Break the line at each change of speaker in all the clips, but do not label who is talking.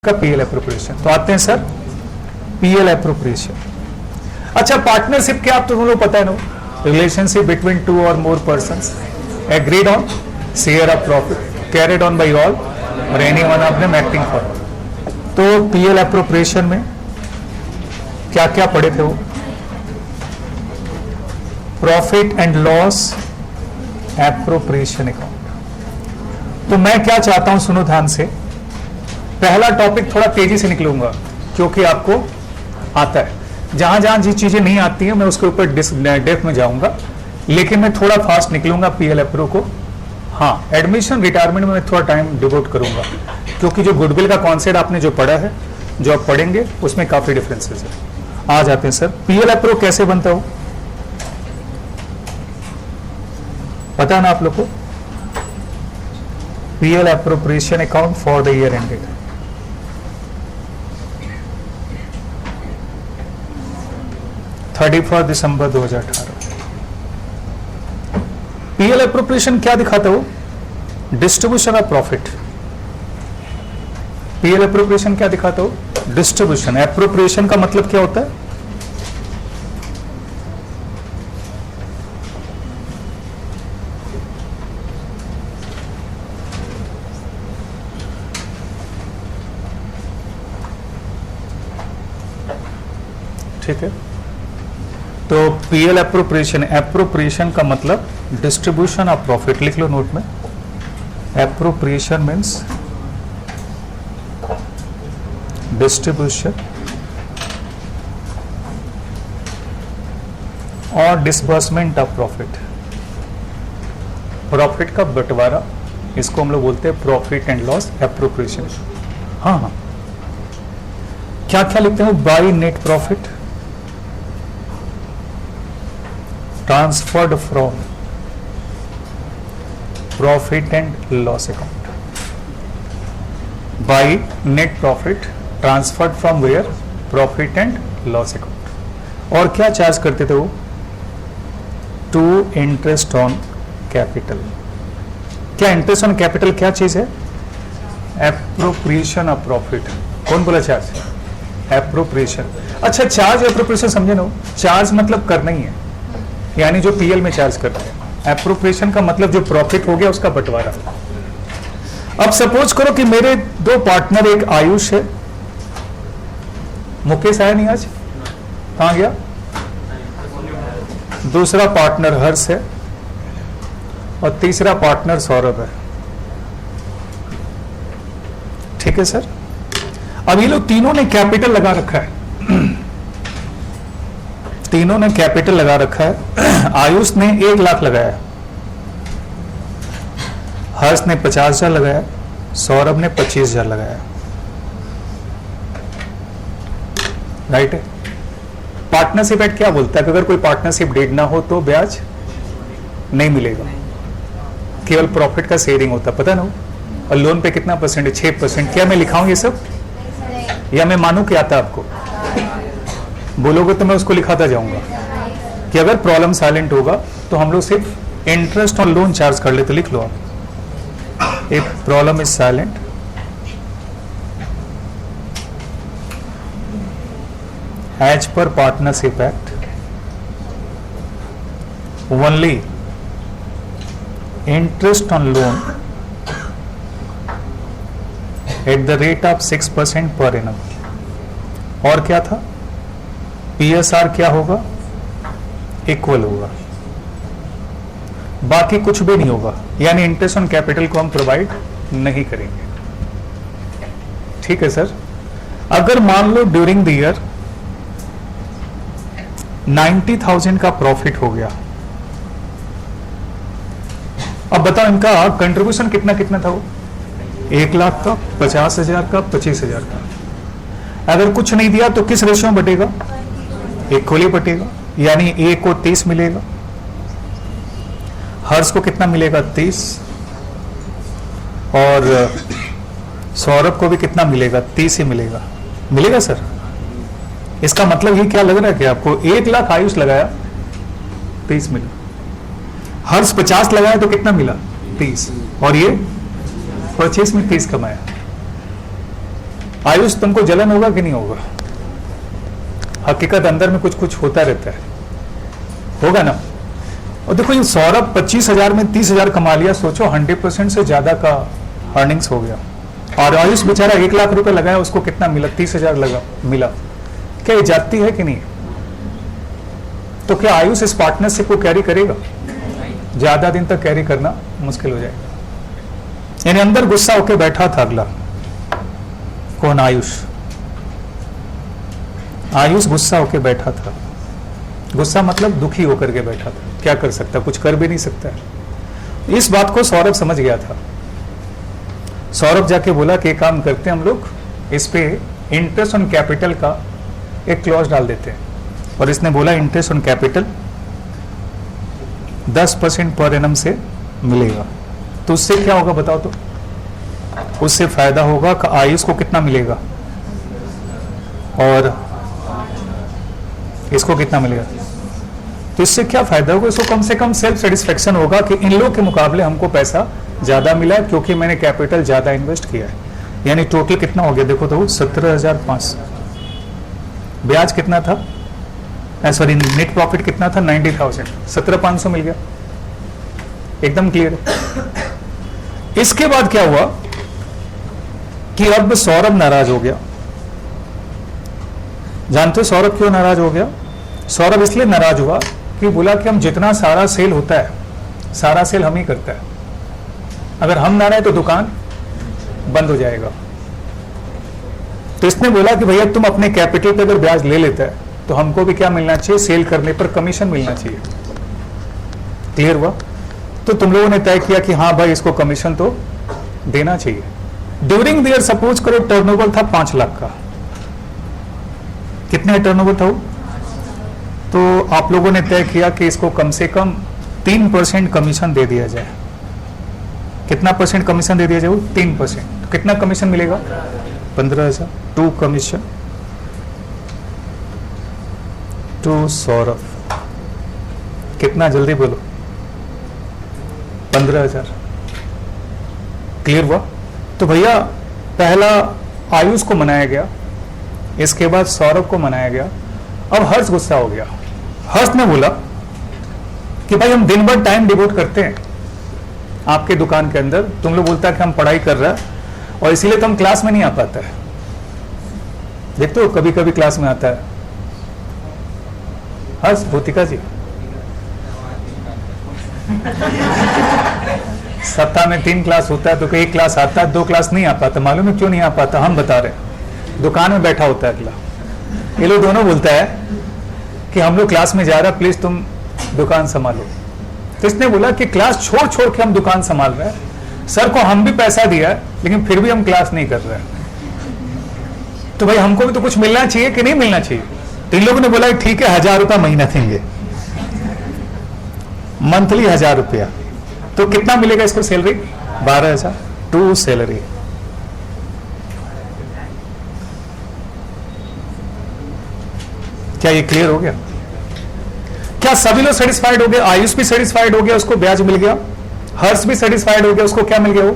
का PL appropriation. तो आते हैं सर पीएल एप्रोप्रिएशन। अच्छा, पार्टनरशिप क्या आप तुम लोग पता है ना, relationship between two or more persons agreed on share of profit carried on by all or any one of them acting for. तो पीएल एप्रोप्रिएशन में क्या क्या पढ़े थे वो? Profit and loss appropriation account. तो मैं क्या चाहता हूं, सुनो ध्यान से। पहला टॉपिक थोड़ा तेजी से निकलूंगा क्योंकि आपको आता है। जहां जहां जिस चीजें नहीं आती हैं मैं उसके ऊपर डेप्थ में जाऊंगा, लेकिन मैं थोड़ा फास्ट निकलूंगा पीएल एप्रो को। हाँ, एडमिशन रिटायरमेंट में मैं थोड़ा टाइम डिवोट करूंगा क्योंकि जो गुडविल का कॉन्सेप्ट आपने जो पढ़ा है, जो आप पढ़ेंगे, उसमें काफी डिफरेंसेस है। आ जाते हैं सर, पीएल एप्रो कैसे बनता हो पता है ना आप लोग को? PL appropriation account for the year ended. December 2018। PL appropriation क्या दिखाता हो? Distribution of profit. PL appropriation क्या दिखाता हो? डिस्ट्रीब्यूशन। एप्रोप्रिएशन का मतलब क्या होता है? ठीक है, तो पीएल एप्रोप्रिएशन, एप्रोप्रिएशन का मतलब डिस्ट्रीब्यूशन ऑफ प्रॉफिट। लिख लो नोट में, एप्रोप्रिएशन मीन्स डिस्ट्रीब्यूशन और डिसबर्समेंट ऑफ प्रॉफिट। प्रॉफिट का बंटवारा, इसको हम लोग बोलते हैं प्रॉफिट एंड लॉस एप्रोप्रिएशन। हाँ हाँ, क्या क्या लिखते हैं? By net profit transferred from profit and loss account, by net profit transferred from where? Profit and loss account। और क्या चार्ज करते थे वो? To interest on capital. क्या इंटरेस्ट ऑन कैपिटल क्या चीज है? Appropriation of profit. कौन बोला चार्ज? एप्रोप्रिएशन। अच्छा, चार्ज एप्रोप्रिएशन समझे ना? चार्ज मतलब करना ही है, यानी जो पीएल में चार्ज करते हैं। एप्रोप्रिएशन का मतलब जो प्रॉफिट हो गया उसका बंटवारा। अब सपोज करो कि मेरे दो पार्टनर, एक आयुष है, मुकेश आया नहीं आज, कहां गया? दूसरा पार्टनर हर्ष है और तीसरा पार्टनर सौरभ है। ठीक है सर, अब ये लोग तीनों ने कैपिटल लगा रखा है। तीनों ने कैपिटल लगा रखा है। आयुष ने 1 लाख लगाया, हर्ष ने 50,000 लगाया, सौरभ ने 25,000 लगाया। राइट है। पार्टनरशिप एक्ट क्या बोलता है कि अगर कोई पार्टनरशिप डीड ना हो तो ब्याज नहीं मिलेगा, केवल प्रॉफिट का शेयरिंग होता है, पता ना? और लोन पे कितना परसेंट है? 6%। क्या मैं लिखाऊं ये सब या मैं मानूं कि आता आपको? बोलोगे तो मैं उसको लिखाता जाऊंगा कि अगर प्रॉब्लम साइलेंट होगा तो हम लोग सिर्फ इंटरेस्ट ऑन लोन चार्ज कर लेते। लिख लो आप, if problem is silent as per partnership act only interest on loan at the rate of 6% per annum. और क्या था? पीएसआर क्या होगा? इक्वल होगा, बाकी कुछ भी नहीं होगा, यानी इंटरेस्ट ऑन कैपिटल को हम प्रोवाइड नहीं करेंगे। ठीक है सर। अगर मान लो ड्यूरिंग द ईयर 90,000 का प्रॉफिट हो गया, अब बताओ इनका कंट्रीब्यूशन कितना कितना था वो? 1 लाख का, 50,000 का, 25,000 का। अगर कुछ नहीं दिया तो किस रेशियो में बटेगा? इक्वली बटेगा, यानी ए को 30 मिलेगा, हर्ष को कितना मिलेगा? 30, और सौरभ को भी कितना मिलेगा? 30 ही मिलेगा। मिलेगा सर? इसका मतलब ये क्या लग रहा है कि आपको 1 लाख आयुष लगाया, 30 मिला, हर्ष 50 लगाया तो कितना मिला? 30, और ये परचेस में 30 कमाया। आयुष तुमको जलन होगा कि नहीं होगा? हकीकत अंदर में कुछ कुछ होता रहता है, होगा ना। और देखो ये सौरभ 25,000 में 30,000 कमा लिया, सोचो 100% से ज्यादा का अर्निंग्स हो गया। और आयुष बेचारा 1 लाख रुपए लगाया, उसको कितना मिला? 30,000 लगा मिला। क्या ये जाती है कि नहीं? तो क्या आयुष इस पार्टनरशिप को कैरी करेगा? ज्यादा दिन तक कैरी करना मुश्किल हो जाएगा। यानी अंदर गुस्सा होकर बैठा था अगला कौन? आयुष। आयुष गुस्सा होकर बैठा था। गुस्सा मतलब दुखी होकर के बैठा था। क्या कर सकता? कुछ कर भी नहीं सकता। इस बात को सौरभ समझ गया था। सौरभ जाके बोला कि एक काम करते हैं हम लोग, इस पे इंटरेस्ट ऑन कैपिटल का एक क्लॉज डाल देते हैं। और इसने बोला interest on capital 10% per annum से मिलेगा। तो उससे क्या होगा बताओ तो? उससे फायदा होगा कि आयुष को कितना मिलेगा और इसको कितना मिलेगा। तो इससे क्या फायदा होगा? इसको कम से कम सेल्फ सेटिस्फेक्शन होगा कि इन लोगों के मुकाबले हमको पैसा ज्यादा मिला है क्योंकि मैंने कैपिटल ज्यादा इन्वेस्ट किया है। यानी टोटल कितना हो गया देखो तो 17,500। ब्याज कितना था? सॉरी, नेट प्रॉफिट कितना था? 90,000। 17,500 मिल गया। एकदम क्लियर। इसके बाद क्या हुआ कि अब सौरभ नाराज हो गया। जानते हो सौरभ क्यों नाराज हो गया? सौरभ इसलिए नाराज हुआ कि बोला कि हम जितना सारा सेल होता है, सारा सेल हम ही करता है। अगर हम ना रहे तो दुकान बंद हो जाएगा। तो इसने बोला कि भैया तुम अपने कैपिटल पे अगर ब्याज ले लेता है तो हमको भी क्या मिलना चाहिए? सेल करने पर कमीशन मिलना चाहिए। क्लियर हुआ? तो तुम लोगों ने तय किया कि हाँ भाई इसको कमीशन तो देना चाहिए। ड्यूरिंग द ईयर सपोज करो टर्नओवर था 5 लाख का। कितने टर्नओवर था वो? तो आप लोगों ने तय किया कि इसको कम से कम 3% कमीशन दे दिया जाए। कितना परसेंट कमीशन दे दिया जाए? 3%। तो कितना कमीशन मिलेगा? 15,000 टू कमीशन टू सौरभ। कितना? जल्दी बोलो। 15,000। क्लियर हुआ? तो भैया पहला आयुष को मनाया गया, इसके बाद सौरभ को मनाया गया। अब हर्ष गुस्सा हो गया। हर्ष ने बोला कि भाई हम दिन भर टाइम डिवोट करते हैं आपके दुकान के अंदर, तुम लोग बोलता है कि हम पढ़ाई कर रहे हैं और इसीलिए तो हम क्लास में नहीं आ पाता है। देखते हो कभी कभी क्लास में आता है। हर्ष, भूतिका जी सप्ताह में 3 क्लास होता है तो 1 क्लास आता है, 2 क्लास नहीं आ पाता। मालूम है क्यों नहीं आ पाता? हम बता रहे। दुकान में बैठा होता है अगला। ये लोग दोनों बोलता है कि हम लोग क्लास में जा रहा, प्लीज तुम दुकान संभालो। तो इसने बोला कि क्लास छोड़ छोड़ के हम दुकान संभाल रहे हैं, सर को हम भी पैसा दिया है लेकिन फिर भी हम क्लास नहीं कर रहे हैं। तो भाई हमको भी तो कुछ मिलना चाहिए कि नहीं मिलना चाहिए? तो इन लोगों ने बोला ठीक है 1,000 रुपया महीना देंगे, मंथली 1,000 रुपया। तो कितना मिलेगा इसको सैलरी? 12,000 to salary. क्या ये क्लियर हो गया? क्या सभी लोग सेटिस्फाइड हो गए? आयुष भी सेटिस्फाइड हो गया, उसको ब्याज मिल गया। हर्ष भी सेटिस्फाइड हो गया, उसको क्या मिल गया? वो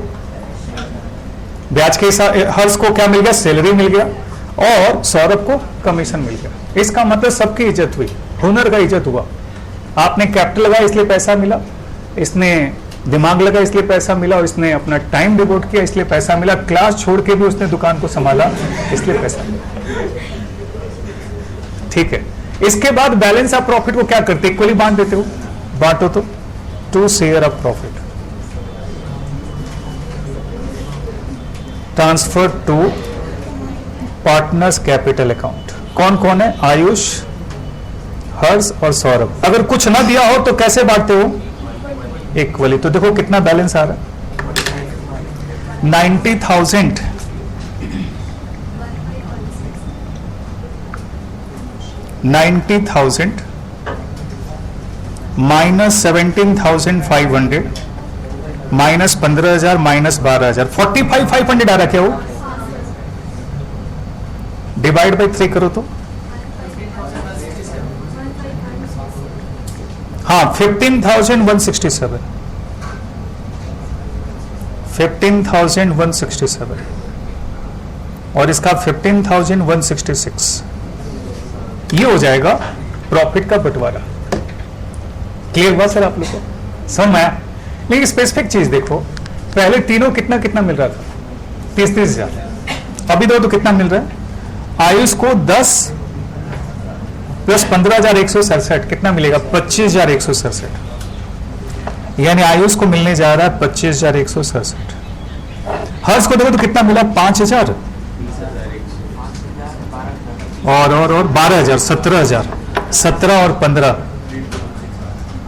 ब्याज के हिसाब। हर्ष को क्या मिल गया? सैलरी मिल गया। और सौरभ को कमीशन मिल गया। इसका मतलब सबकी इज्जत हुई, हुनर का इज्जत हुआ। आपने कैपिटल लगाया इसलिए पैसा मिला, इसने दिमाग लगा इसलिए पैसा मिला, और इसने अपना टाइम डिवोट किया इसलिए पैसा मिला, क्लास छोड़ के भी उसने दुकान को संभाला इसलिए पैसा मिला। ठीक है। इसके बाद बैलेंस ऑफ प्रॉफिट को क्या करते? इक्वली बांट देते हो। बांटो तो to share of profit transfer to partners capital account. कौन कौन है? आयुष, हर्ष और सौरभ। अगर कुछ ना दिया हो तो कैसे बांटते हो? इक्वली। तो देखो कितना बैलेंस आ रहा है? 90,000 90,000 माइनस 17,500 माइनस 15,000 माइनस 12,000 45,500 आ रहा क्या? वो डिवाइड बाई 3 करो तो हाँ 15,167 15,167 और इसका 15,166, ये हो जाएगा प्रॉफिट का बंटवारा। क्लियर हुआ सर आप लोग को? समझ में आया? लेकिन स्पेसिफिक चीज देखो, पहले तीनों कितना कितना मिल रहा था? 30,000। अभी दो तो कितना मिल रहा है? आयुष को 10 प्लस 15,167 कितना मिलेगा? 25,167। यानी आयुष को मिलने जा रहा है 25,167। हर्ष को देखो तो कितना मिला? 5,000 और 12,000, 17,000, 17 और 15,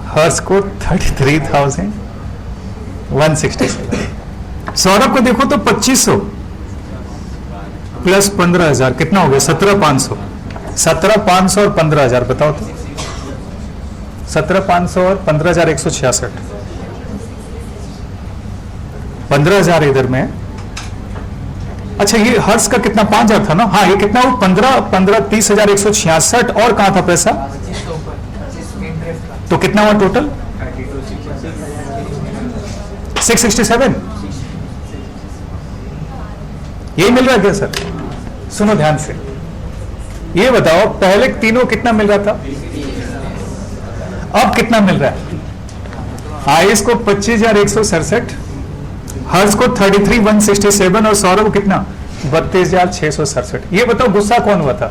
हर्ष को 33,167। सौरभ को देखो तो 2,500 प्लस 15,000 कितना हो गया? 17,500। 17,500 और 15,000 बताओ तो। 17,500 और 15,166। 15,000 इधर में। अच्छा ये हर्ष का कितना? 5,000 था ना? हाँ ये कितना हो? 15 30,166 और कहां था पैसा? तो कितना हुआ टोटल? 667। यही मिल रहा है क्या सर? सुनो ध्यान से, ये बताओ पहले तीनों कितना मिल रहा था, अब कितना मिल रहा है? आयुष को 25,167, हर्ष को 33,167 और सौरभ को कितना? 32,667। ये बताओ गुस्सा कौन हुआ था?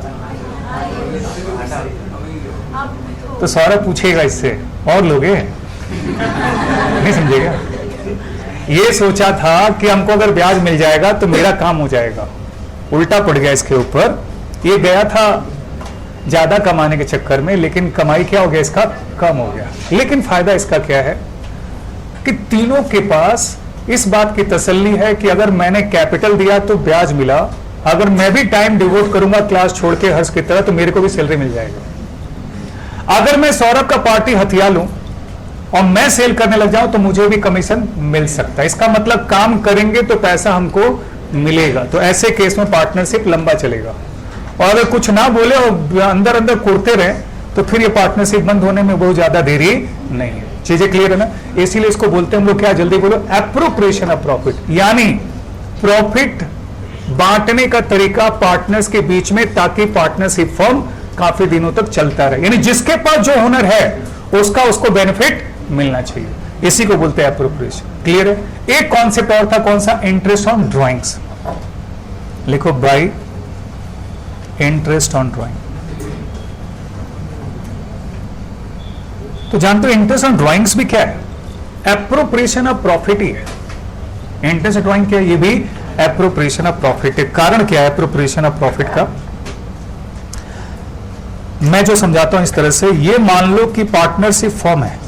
तो सौरभ पूछेगा इससे, और लोगे नहीं समझेगा? ये सोचा था कि हमको अगर ब्याज मिल जाएगा तो मेरा काम हो जाएगा, उल्टा पड़ गया इसके ऊपर। ये गया था ज्यादा कमाने के चक्कर में, लेकिन कमाई क्या हो गया इसका? कम हो गया। लेकिन फायदा इसका क्या है कि तीनों के पास इस बात की तसल्ली है कि अगर मैंने कैपिटल दिया तो ब्याज मिला, अगर मैं भी टाइम डिवोट करूंगा क्लास छोड़ के हर्ष की तरह तो मेरे को भी सैलरी मिल जाएगा। अगर मैं सौरभ का पार्टी हथिया लूं और मैं सेल करने लग जाऊं तो मुझे भी कमीशन मिल सकता है। इसका मतलब काम करेंगे तो पैसा हमको मिलेगा। तो ऐसे केस में पार्टनरशिप लंबा चलेगा। और अगर कुछ ना बोले और अंदर अंदर कुड़ते रहे तो फिर ये पार्टनरशिप बंद होने में बहुत ज्यादा देरी नहीं है। चीजें क्लियर है ना? इसीलिए इसको बोलते हैं हम लोग क्या, जल्दी बोलो, एप्रोप्रिएशन ऑफ प्रॉफिट। यानी प्रॉफिट बांटने का तरीका पार्टनर्स के बीच में, ताकि पार्टनरशिप फर्म काफी दिनों तक चलता रहे। यानी जिसके पास जो हुनर है उसका उसको बेनिफिट मिलना चाहिए। इसी को बोलते हैं एप्रोप्रिएशन। क्लियर है? एक कॉन्सेप्ट और था, कौन सा? Interest on drawings. लिखो बाय इंटरेस्ट ऑन ड्राइंग। तो जानते हो इंटरेस्ट ऑन ड्राइंग्स भी क्या है? एप्रोप्रिएशन ऑफ प्रॉफिट ही है। इंटरेस्ट ड्राइंग क्या है? ये भी एप्रोप्रिएशन ऑफ प्रॉफिट है। कारण क्या है एप्रोप्रिएशन ऑफ प्रॉफिट का? मैं जो समझाता हूं इस तरह से, ये मान लो कि पार्टनरशिप फॉर्म है।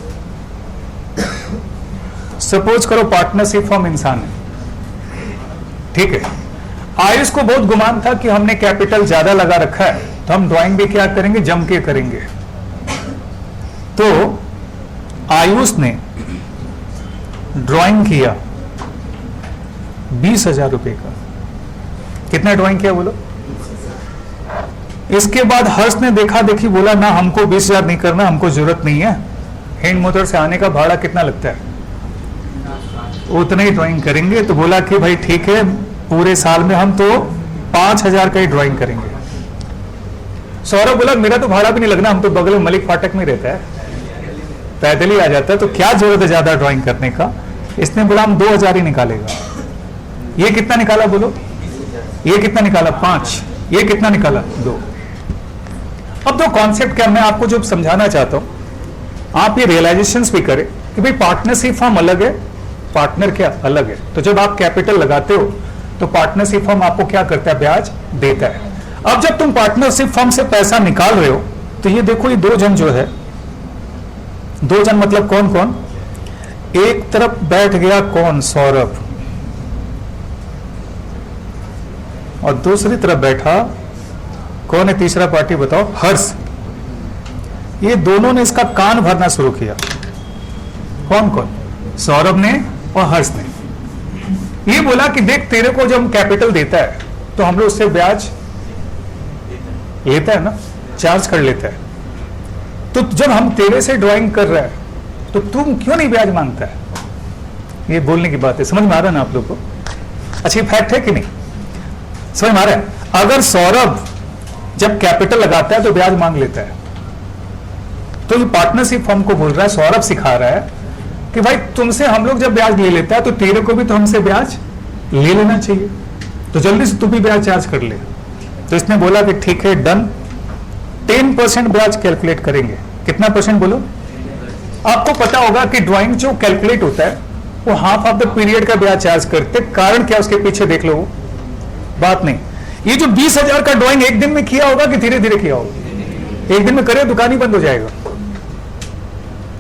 सपोज करो पार्टनरशिप फॉर्म इंसान है, ठीक है। आयुष को बहुत गुमान था कि हमने कैपिटल ज्यादा लगा रखा है तो हम ड्राइंग भी क्या करेंगे, जम के करेंगे। तो आयुष ने ड्राइंग किया 20,000 रुपए का। कितना ड्राइंग किया बोलो? इसके बाद हर्ष ने देखा देखी, बोला ना हमको 20,000 नहीं करना, हमको जरूरत नहीं है। हिंड मोटर से आने का भाड़ा कितना लगता है, उतना ही ड्राइंग करेंगे। तो बोला कि भाई ठीक है, पूरे साल में हम तो 5,000 का ही ड्राइंग करेंगे। सौरभ बोला मेरा तो भाड़ा भी नहीं लगना, हम तो बगल में मलिक फाटक में रहता है, पैदल ही आ जाता है, तो क्या जरूरत है ज्यादा ड्राइंग करने का। इसने बोला हम 2,000 ही निकालेगा। ये कितना निकाला बोलो? ये कितना निकाला? 5। ये कितना निकाला? 2। अब तो कॉन्सेप्ट क्या मैं आपको जो समझाना चाहता हूं, आप ये रियलाइजेशंस भी करें कि भाई पार्टनरशिप फॉर्म अलग है, पार्टनर क्या अलग है। तो जब आप कैपिटल लगाते हो तो पार्टनरशिप फर्म आपको क्या करता है, ब्याज देता है। अब जब तुम पार्टनरशिप फर्म से पैसा निकाल रहे हो तो ये देखो, ये 2 जन जो है, 2 जन मतलब कौन कौन? एक तरफ बैठ गया कौन? सौरभ। और दूसरी तरफ बैठा कौन है? तीसरा पार्टी बताओ, हर्ष। ये दोनों ने इसका कान भरना शुरू किया। कौन कौन? सौरभ ने और हर्ष ने। ये बोला कि देख, तेरे को जब कैपिटल देता है तो हम लोग उससे ब्याज लेता है ना, चार्ज कर लेता है। तो जब हम तेरे से ड्राइंग कर रहे हैं तो तुम क्यों नहीं ब्याज मांगता है? ये बोलने की बात है, समझ में आ रहा है ना आप लोग को? अच्छी फैक्ट है कि नहीं? समझ में आ रहा है? अगर सौरभ जब कैपिटल लगाता है तो ब्याज मांग लेता है, तो ये पार्टनरशिप फर्म को बोल रहा है, सौरभ सिखा रहा है कि भाई तुमसे हम लोग जब ब्याज ले लेता है तो तेरे को भी तो हमसे ब्याज ले लेना चाहिए, तो जल्दी से तू भी ब्याज चार्ज कर ले। तो इसने बोला कि ठीक है, डन, 10% ब्याज कैलकुलेट करेंगे। कितना परसेंट बोलो? आपको पता होगा कि ड्राइंग जो कैलकुलेट होता है वो हाफ ऑफ द पीरियड का ब्याज चार्ज करते, कारण क्या उसके पीछे देख लो, बात नहीं। ये जो 20,000 का ड्राइंग एक दिन में किया होगा कि धीरे धीरे किया होगा? एक दिन में करे दुकान ही बंद हो जाएगा।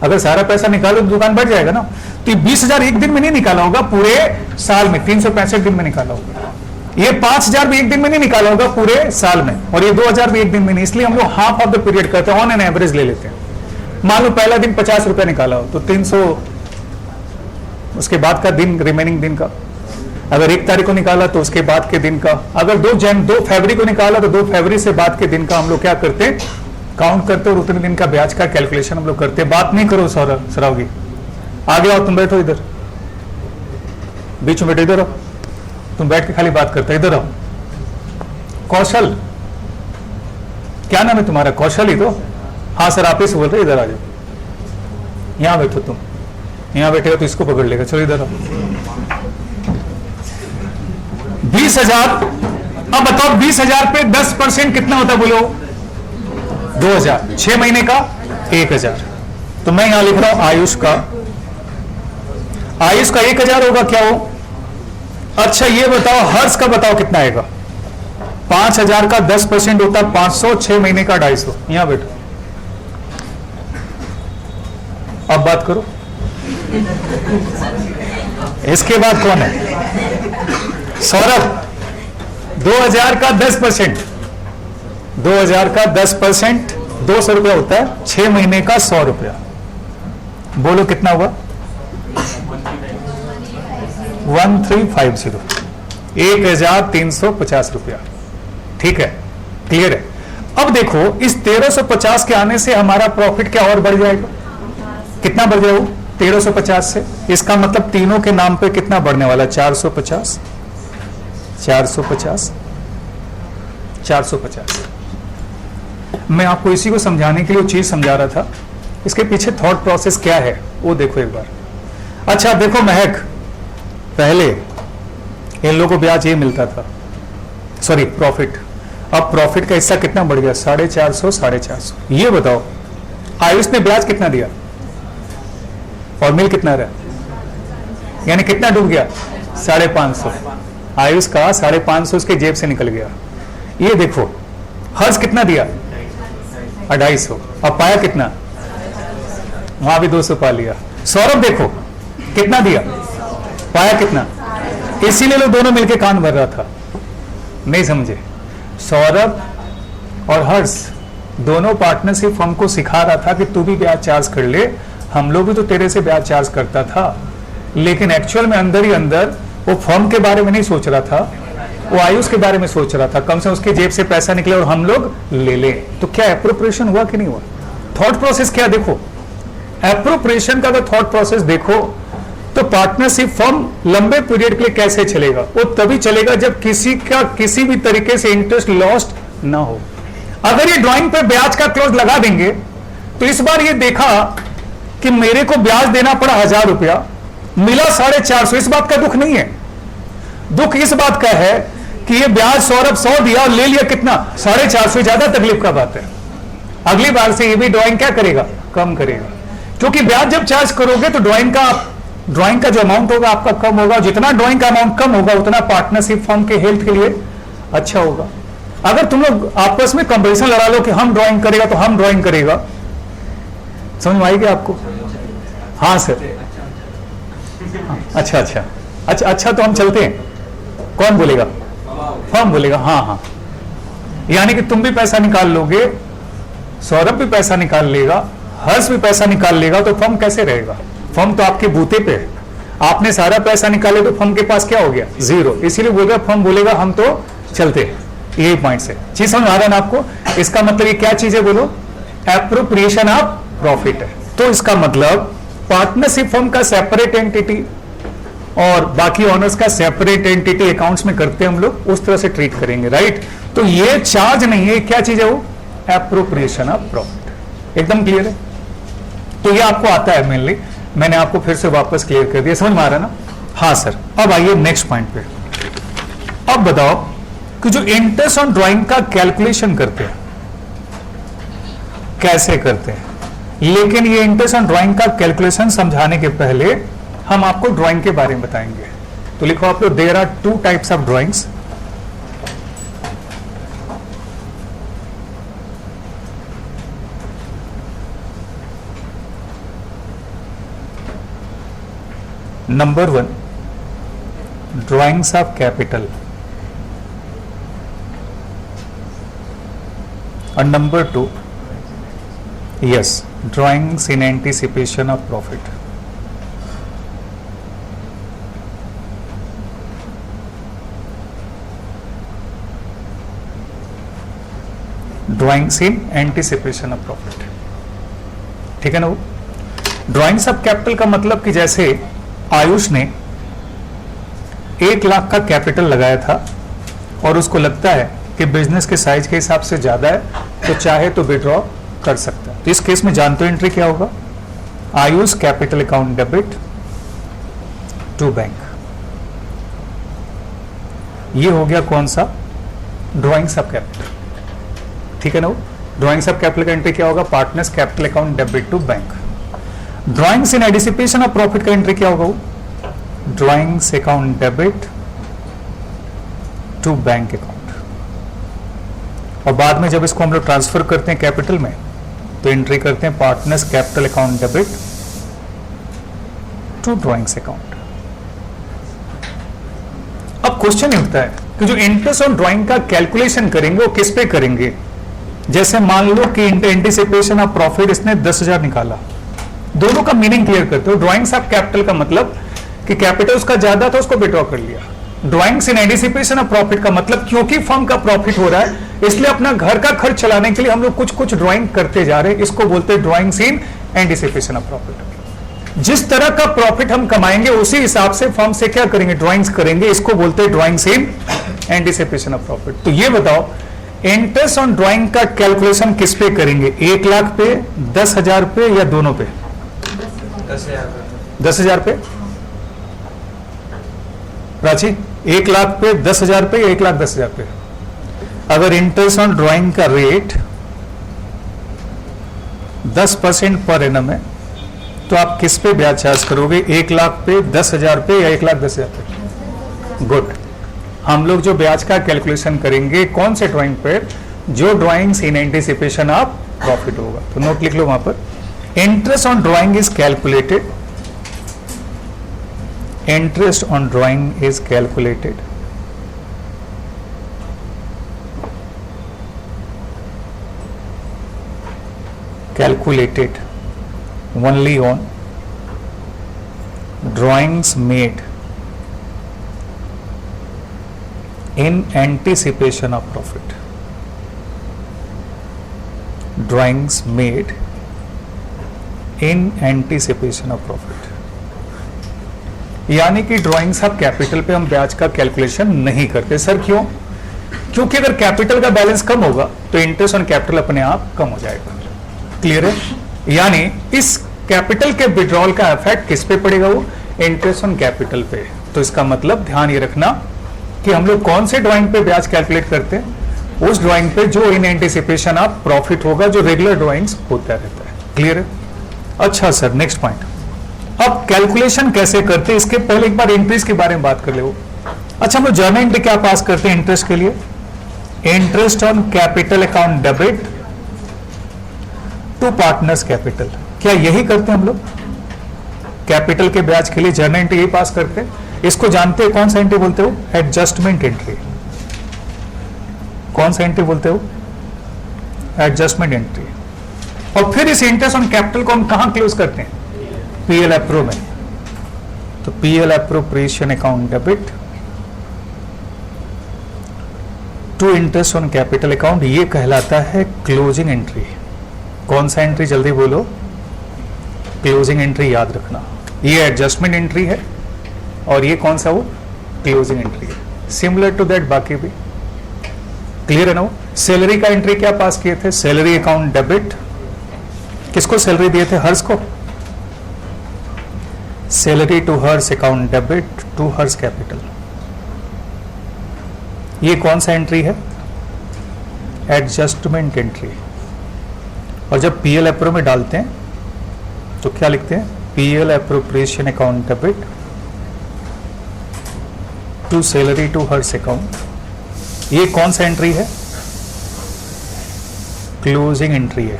अगर सारा पैसा निकालो तो दुकान बढ़ जाएगा ना। तो 20,000 एक दिन में नहीं निकाला होगा, पूरे साल में 365 दिन में निकाला होगा। ये 5,000 भी एक दिन में नहीं निकाला होगा, पूरे साल में। और ये 2,000 भी एक दिन में नहीं, इसलिए हम लोग हाफ ऑफ द पीरियड करते हैं, ऑन एन एवरेज ले लेते हैं। मान लो पहला दिन 50 रुपया निकाला हो तो 300 उसके बाद का दिन, रिमेनिंग दिन का। अगर 1 तारीख को निकाला तो उसके बाद के दिन का। अगर 2 फरवरी को निकाला तो 2 फरवरी से बाद के दिन का हम लोग क्या करते हैं, काउंट करते और उतने दिन का ब्याज का कैलकुलेशन हम लोग करते हैं। बात नहीं करो सौरभ सरावगी, आगे आओ, तुम बैठो इधर, बीच में बैठो, इधर आओ, तुम बैठ के खाली बात करते, इधर आओ। कौशल, क्या नाम है तुम्हारा? कौशल ही तो? हाँ सर, आप ही से बोल रहे, इधर आ जाओ, यहां बैठो, तुम यहां बैठे हो तो इसको पकड़ लेगा, चलो इधर आओ। 20,000, अब बताओ 20,000 पे 10% कितना होता है बोलो? 2,000। 6 महीने का 1,000। तो मैं यहां लिख रहा हूं आयुष का 1,000 होगा, क्या हो? अच्छा ये बताओ हर्ष का बताओ कितना आएगा? 5,000 का 10% होता है 500, 6 महीने का 250। यहां बैठो, अब बात करो। इसके बाद कौन है? सौरभ। 2,000 का 10%, 2,000 का 10% 200 रुपया होता है, 6 महीने का 100 रुपया। बोलो कितना हुआ? 1350, 1,350 रुपया। ठीक है, क्लियर है? अब देखो इस 1,350 के आने से हमारा प्रॉफिट क्या और बढ़ जाएगा? कितना बढ़ जाएगा? 1,350 से। इसका मतलब तीनों के नाम पे कितना बढ़ने वाला? 450, 450, 450। मैं आपको इसी को समझाने के लिए चीज समझा रहा था, इसके पीछे थॉट प्रोसेस क्या है वो देखो एक बार। अच्छा देखो महक, पहले इन लोगों को ब्याज ये मिलता था, सॉरी प्रॉफिट। अब प्रॉफिट का हिस्सा कितना बढ़ गया? 450, 450। ये बताओ आयुष ने ब्याज कितना दिया और मिल कितना रहा? यानी कितना डूब गया? 550। आयुष का 550 उसके जेब से निकल गया। ये देखो हर्ष कितना दिया? 250। अब पाया कितना? वहां भी 200 पा लिया। सौरभ देखो कितना दिया, पाया कितना? इसीलिए लोग दोनों मिलकर कान भर रहा था, नहीं समझे? सौरभ और हर्ष दोनों पार्टनरशिप फर्म को सिखा रहा था कि तू भी ब्याज चार्ज कर ले, हम लोग भी तो तेरे से ब्याज चार्ज करता था। लेकिन एक्चुअल में अंदर ही अंदर वो फर्म के बारे में नहीं सोच रहा था, वो आयुष के बारे में सोच रहा था, कम से उसके जेब से पैसा निकले और हम लोग ले ले। तो क्या एप्रोप्रिएशन हुआ कि नहीं हुआ? थॉट प्रोसेस क्या देखो, एप्रोप्रिएशन का अगर थॉट प्रोसेस देखो तो पार्टनरशिप फर्म लंबे पीरियड के लिए कैसे चलेगा? वो तभी चलेगा जब किसी का किसी भी तरीके से इंटरेस्ट लॉस्ट ना हो। अगर ये ड्राइंग पे ब्याज का क्लोज लगा देंगे तो इस बार ये देखा कि मेरे को ब्याज देना पड़ा 1,000 रुपया, मिला 450। इस बात का दुख नहीं है, दुख इस बात का है कि ये ब्याज सौरभ 100 दिया और ले लिया कितना? 450। ज्यादा तकलीफ का बात है। अगली बार से ये भी ड्राइंग क्या करेगा? कम करेगा, क्योंकि ब्याज जब चार्ज करोगे तो ड्राइंग का जो अमाउंट होगा आपका कम होगा। जितना ड्राइंग का अमाउंट कम होगा उतना पार्टनरशिप फर्म के हेल्थ के लिए अच्छा होगा। अगर तुम लोग आपस में कंपटीशन लड़ा लो कि हम ड्राइंग करेगा तो हम ड्राइंग करेगा, समझ में आएगी आपको? हाँ सर, अच्छा अच्छा अच्छा अच्छा, तो हम चलते हैं। कौन बोलेगा? फर्म बोलेगा। हाँ हाँ, यानी कि तुम भी पैसा निकाल लोगे, सौरभ भी पैसा निकाल लेगा, हर्ष भी पैसा निकाल लेगा, तो फर्म कैसे रहेगा? फर्म तो आपके बूते पे है। आपने सारा पैसा निकाले तो फर्म के पास क्या हो गया? 0। इसीलिए बोलेगा फर्म बोलेगा हम तो चलते। यही पॉइंट से चीज समझ आ रहा है ना आपको? इसका मतलब ये क्या चीज है बोलो? एप्रोप्रिएशन ऑफ प्रॉफिट है। तो इसका मतलब पार्टनरशिप फर्म का सेपरेट एंटिटी और बाकी ऑनर्स का सेपरेट एंटिटी अकाउंट्स में करते हैं हम लोग, उस तरह से ट्रीट करेंगे, राइट। तो ये चार्ज नहीं है, क्या चीज है वो, एप्रोप्रिएशन ऑफ प्रॉफिट। एकदम क्लियर है। तो ये आपको आता है मेनली, मैंने आपको फिर से वापस क्लियर कर दिया, समझ में आ रहा है ना। हाँ सर, अब आइए नेक्स्ट पॉइंट पे। अब बताओ कि जो इंटरेस्ट ऑन ड्राइंग का कैलकुलेशन करते हैं कैसे करते हैं, लेकिन ये इंटरेस्ट ऑन ड्राइंग का कैलकुलेशन समझाने के पहले हम आपको ड्राइंग के बारे में बताएंगे। तो लिखो आप लोग, there are two types of drawings. Number 1, drawings of capital, और number 2, yes, drawings in anticipation of profit. Drawings in anticipation of profit, ठीक है ना। वो ड्राइंग्स ऑफ कैपिटल का मतलब कि जैसे आयुष ने 1 लाख का कैपिटल लगाया था और उसको लगता है कि बिजनेस के साइज के हिसाब से ज्यादा है, तो चाहे तो विड्रॉ कर सकता है। तो इस केस में जानते हो एंट्री क्या होगा, Ayush capital account debit to bank. ये हो गया कौन सा, ड्राइंग्स ऑफ कैपिटल, ठीक है ना। ड्राइंग्स ऑफ कैपिटल का एंट्री क्या होगा, partners capital account debit to bank. Drawings in anticipation of profit का एंट्री क्या होगा, drawings account debit to bank account. और बाद में जब इसको हम लोग ट्रांसफर करते हैं कैपिटल में, तो एंट्री करते हैं partners capital account debit to drawings account. अब क्वेश्चन ये उठता है कि जो इंटरेस्ट ऑन ड्राइंग का कैलकुलेशन करेंगे वो किस पे करेंगे। जैसे मान लो कि एंटिसिपेशन ऑफ प्रॉफिट इसने 10,000 निकाला, दोनों का मीनिंग क्लियर करते हो। ड्राइंग्स ऑफ कैपिटल का मतलब कि कैपिटल उसका ज्यादा था, उसको विड्रॉ कर लिया। Drawings in anticipation of profit का मतलब क्योंकि फर्म का प्रॉफिट हो रहा है, इसलिए अपना घर का खर्च चलाने के लिए हम लोग कुछ कुछ ड्राइंग करते जा रहे हैं, इसको बोलते हैं drawings in anticipation of profit. जिस तरह का प्रॉफिट हम कमाएंगे उसी हिसाब से फर्म से क्या करेंगे, ड्राइंग्स करेंगे, इसको बोलते हैं drawings in anticipation of profit. तो ये बताओ इंटरेस्ट ऑन ड्राइंग का कैलकुलेशन किस पे करेंगे, 1 लाख पे, 10,000 पे, या दोनों पे? 10,000 पे। प्राची, 1 लाख पे, 10,000 पे, या 1,10,000 पे? अगर इंटरेस्ट ऑन ड्राइंग का रेट 10% पर एनम है, तो आप किस पे ब्याज चार्ज करोगे, 1 लाख पे, 10,000 पे, या 1,10,000 पे? गुड। हम लोग जो ब्याज का कैलकुलेशन करेंगे कौन से ड्राइंग पे, जो drawings in anticipation of profit होगा। तो नोट लिख लो वहां पर, interest on drawing is calculated, interest on drawing is calculated only on drawings made in anticipation of profit. Drawings made in anticipation of profit, यानी कि drawings of capital पे हम ब्याज का कैलकुलेशन नहीं करते। सर क्यों? क्योंकि अगर कैपिटल का बैलेंस कम होगा तो इंटरेस्ट ऑन कैपिटल अपने आप कम हो जाएगा। क्लियर है? यानी इस कैपिटल के विड्रॉल का इफेक्ट किस पे पड़ेगा, वो इंटरेस्ट ऑन कैपिटल पे। तो इसका मतलब ध्यान ये रखना कि हम लोग कौन से ड्राइंग पे ब्याज कैलकुलेट करते हैं, उस ड्राइंग पे जो इन एंटिसिपेशन ऑफ प्रॉफिट होगा, जो रेगुलर ड्राइंग्स होता रहता है। क्लियर है? अच्छा सर, नेक्स्ट पॉइंट। अब कैलकुलेशन कैसे करते हैं, इसके पहले एक बार इंटरेस्ट के बारे में बात कर ले। अच्छा, हम लोग जर्नल एंट्री क्या पास करते हैं इंटरेस्ट के लिए, interest on capital account debit to partners capital. क्या यही करते हैं हम लोग कैपिटल के ब्याज के लिए? जर्नल एंट्री यही पास करते हैं। इसको जानते हैं कौन सा एंट्री बोलते हो, एडजस्टमेंट एंट्री। कौन सा एंट्री बोलते हो, एडजस्टमेंट एंट्री। और फिर इस इंटरेस्ट ऑन कैपिटल को हम कहां क्लोज करते हैं, पीएल एप्रो में। तो PL appropriation account debit to interest on capital account, ये कहलाता है क्लोजिंग एंट्री। कौन सा एंट्री, जल्दी बोलो, क्लोजिंग एंट्री याद रखना। ये एडजस्टमेंट एंट्री है, और ये कौन सा वो क्लोजिंग एंट्री है। सिमिलर टू दैट बाकी भी क्लियर है ना। वो सैलरी का एंट्री क्या पास किए थे, सैलरी अकाउंट डेबिट, किसको सैलरी दिए थे, हर्ष को, salary to Harsh account debit to Harsh capital. ये कौन सा एंट्री है, एडजस्टमेंट एंट्री। और जब पीएल एप्रो में डालते हैं तो क्या लिखते हैं, PL appropriation account debit to salary to Harsh account. ये कौन सा एंट्री है, क्लोजिंग एंट्री है।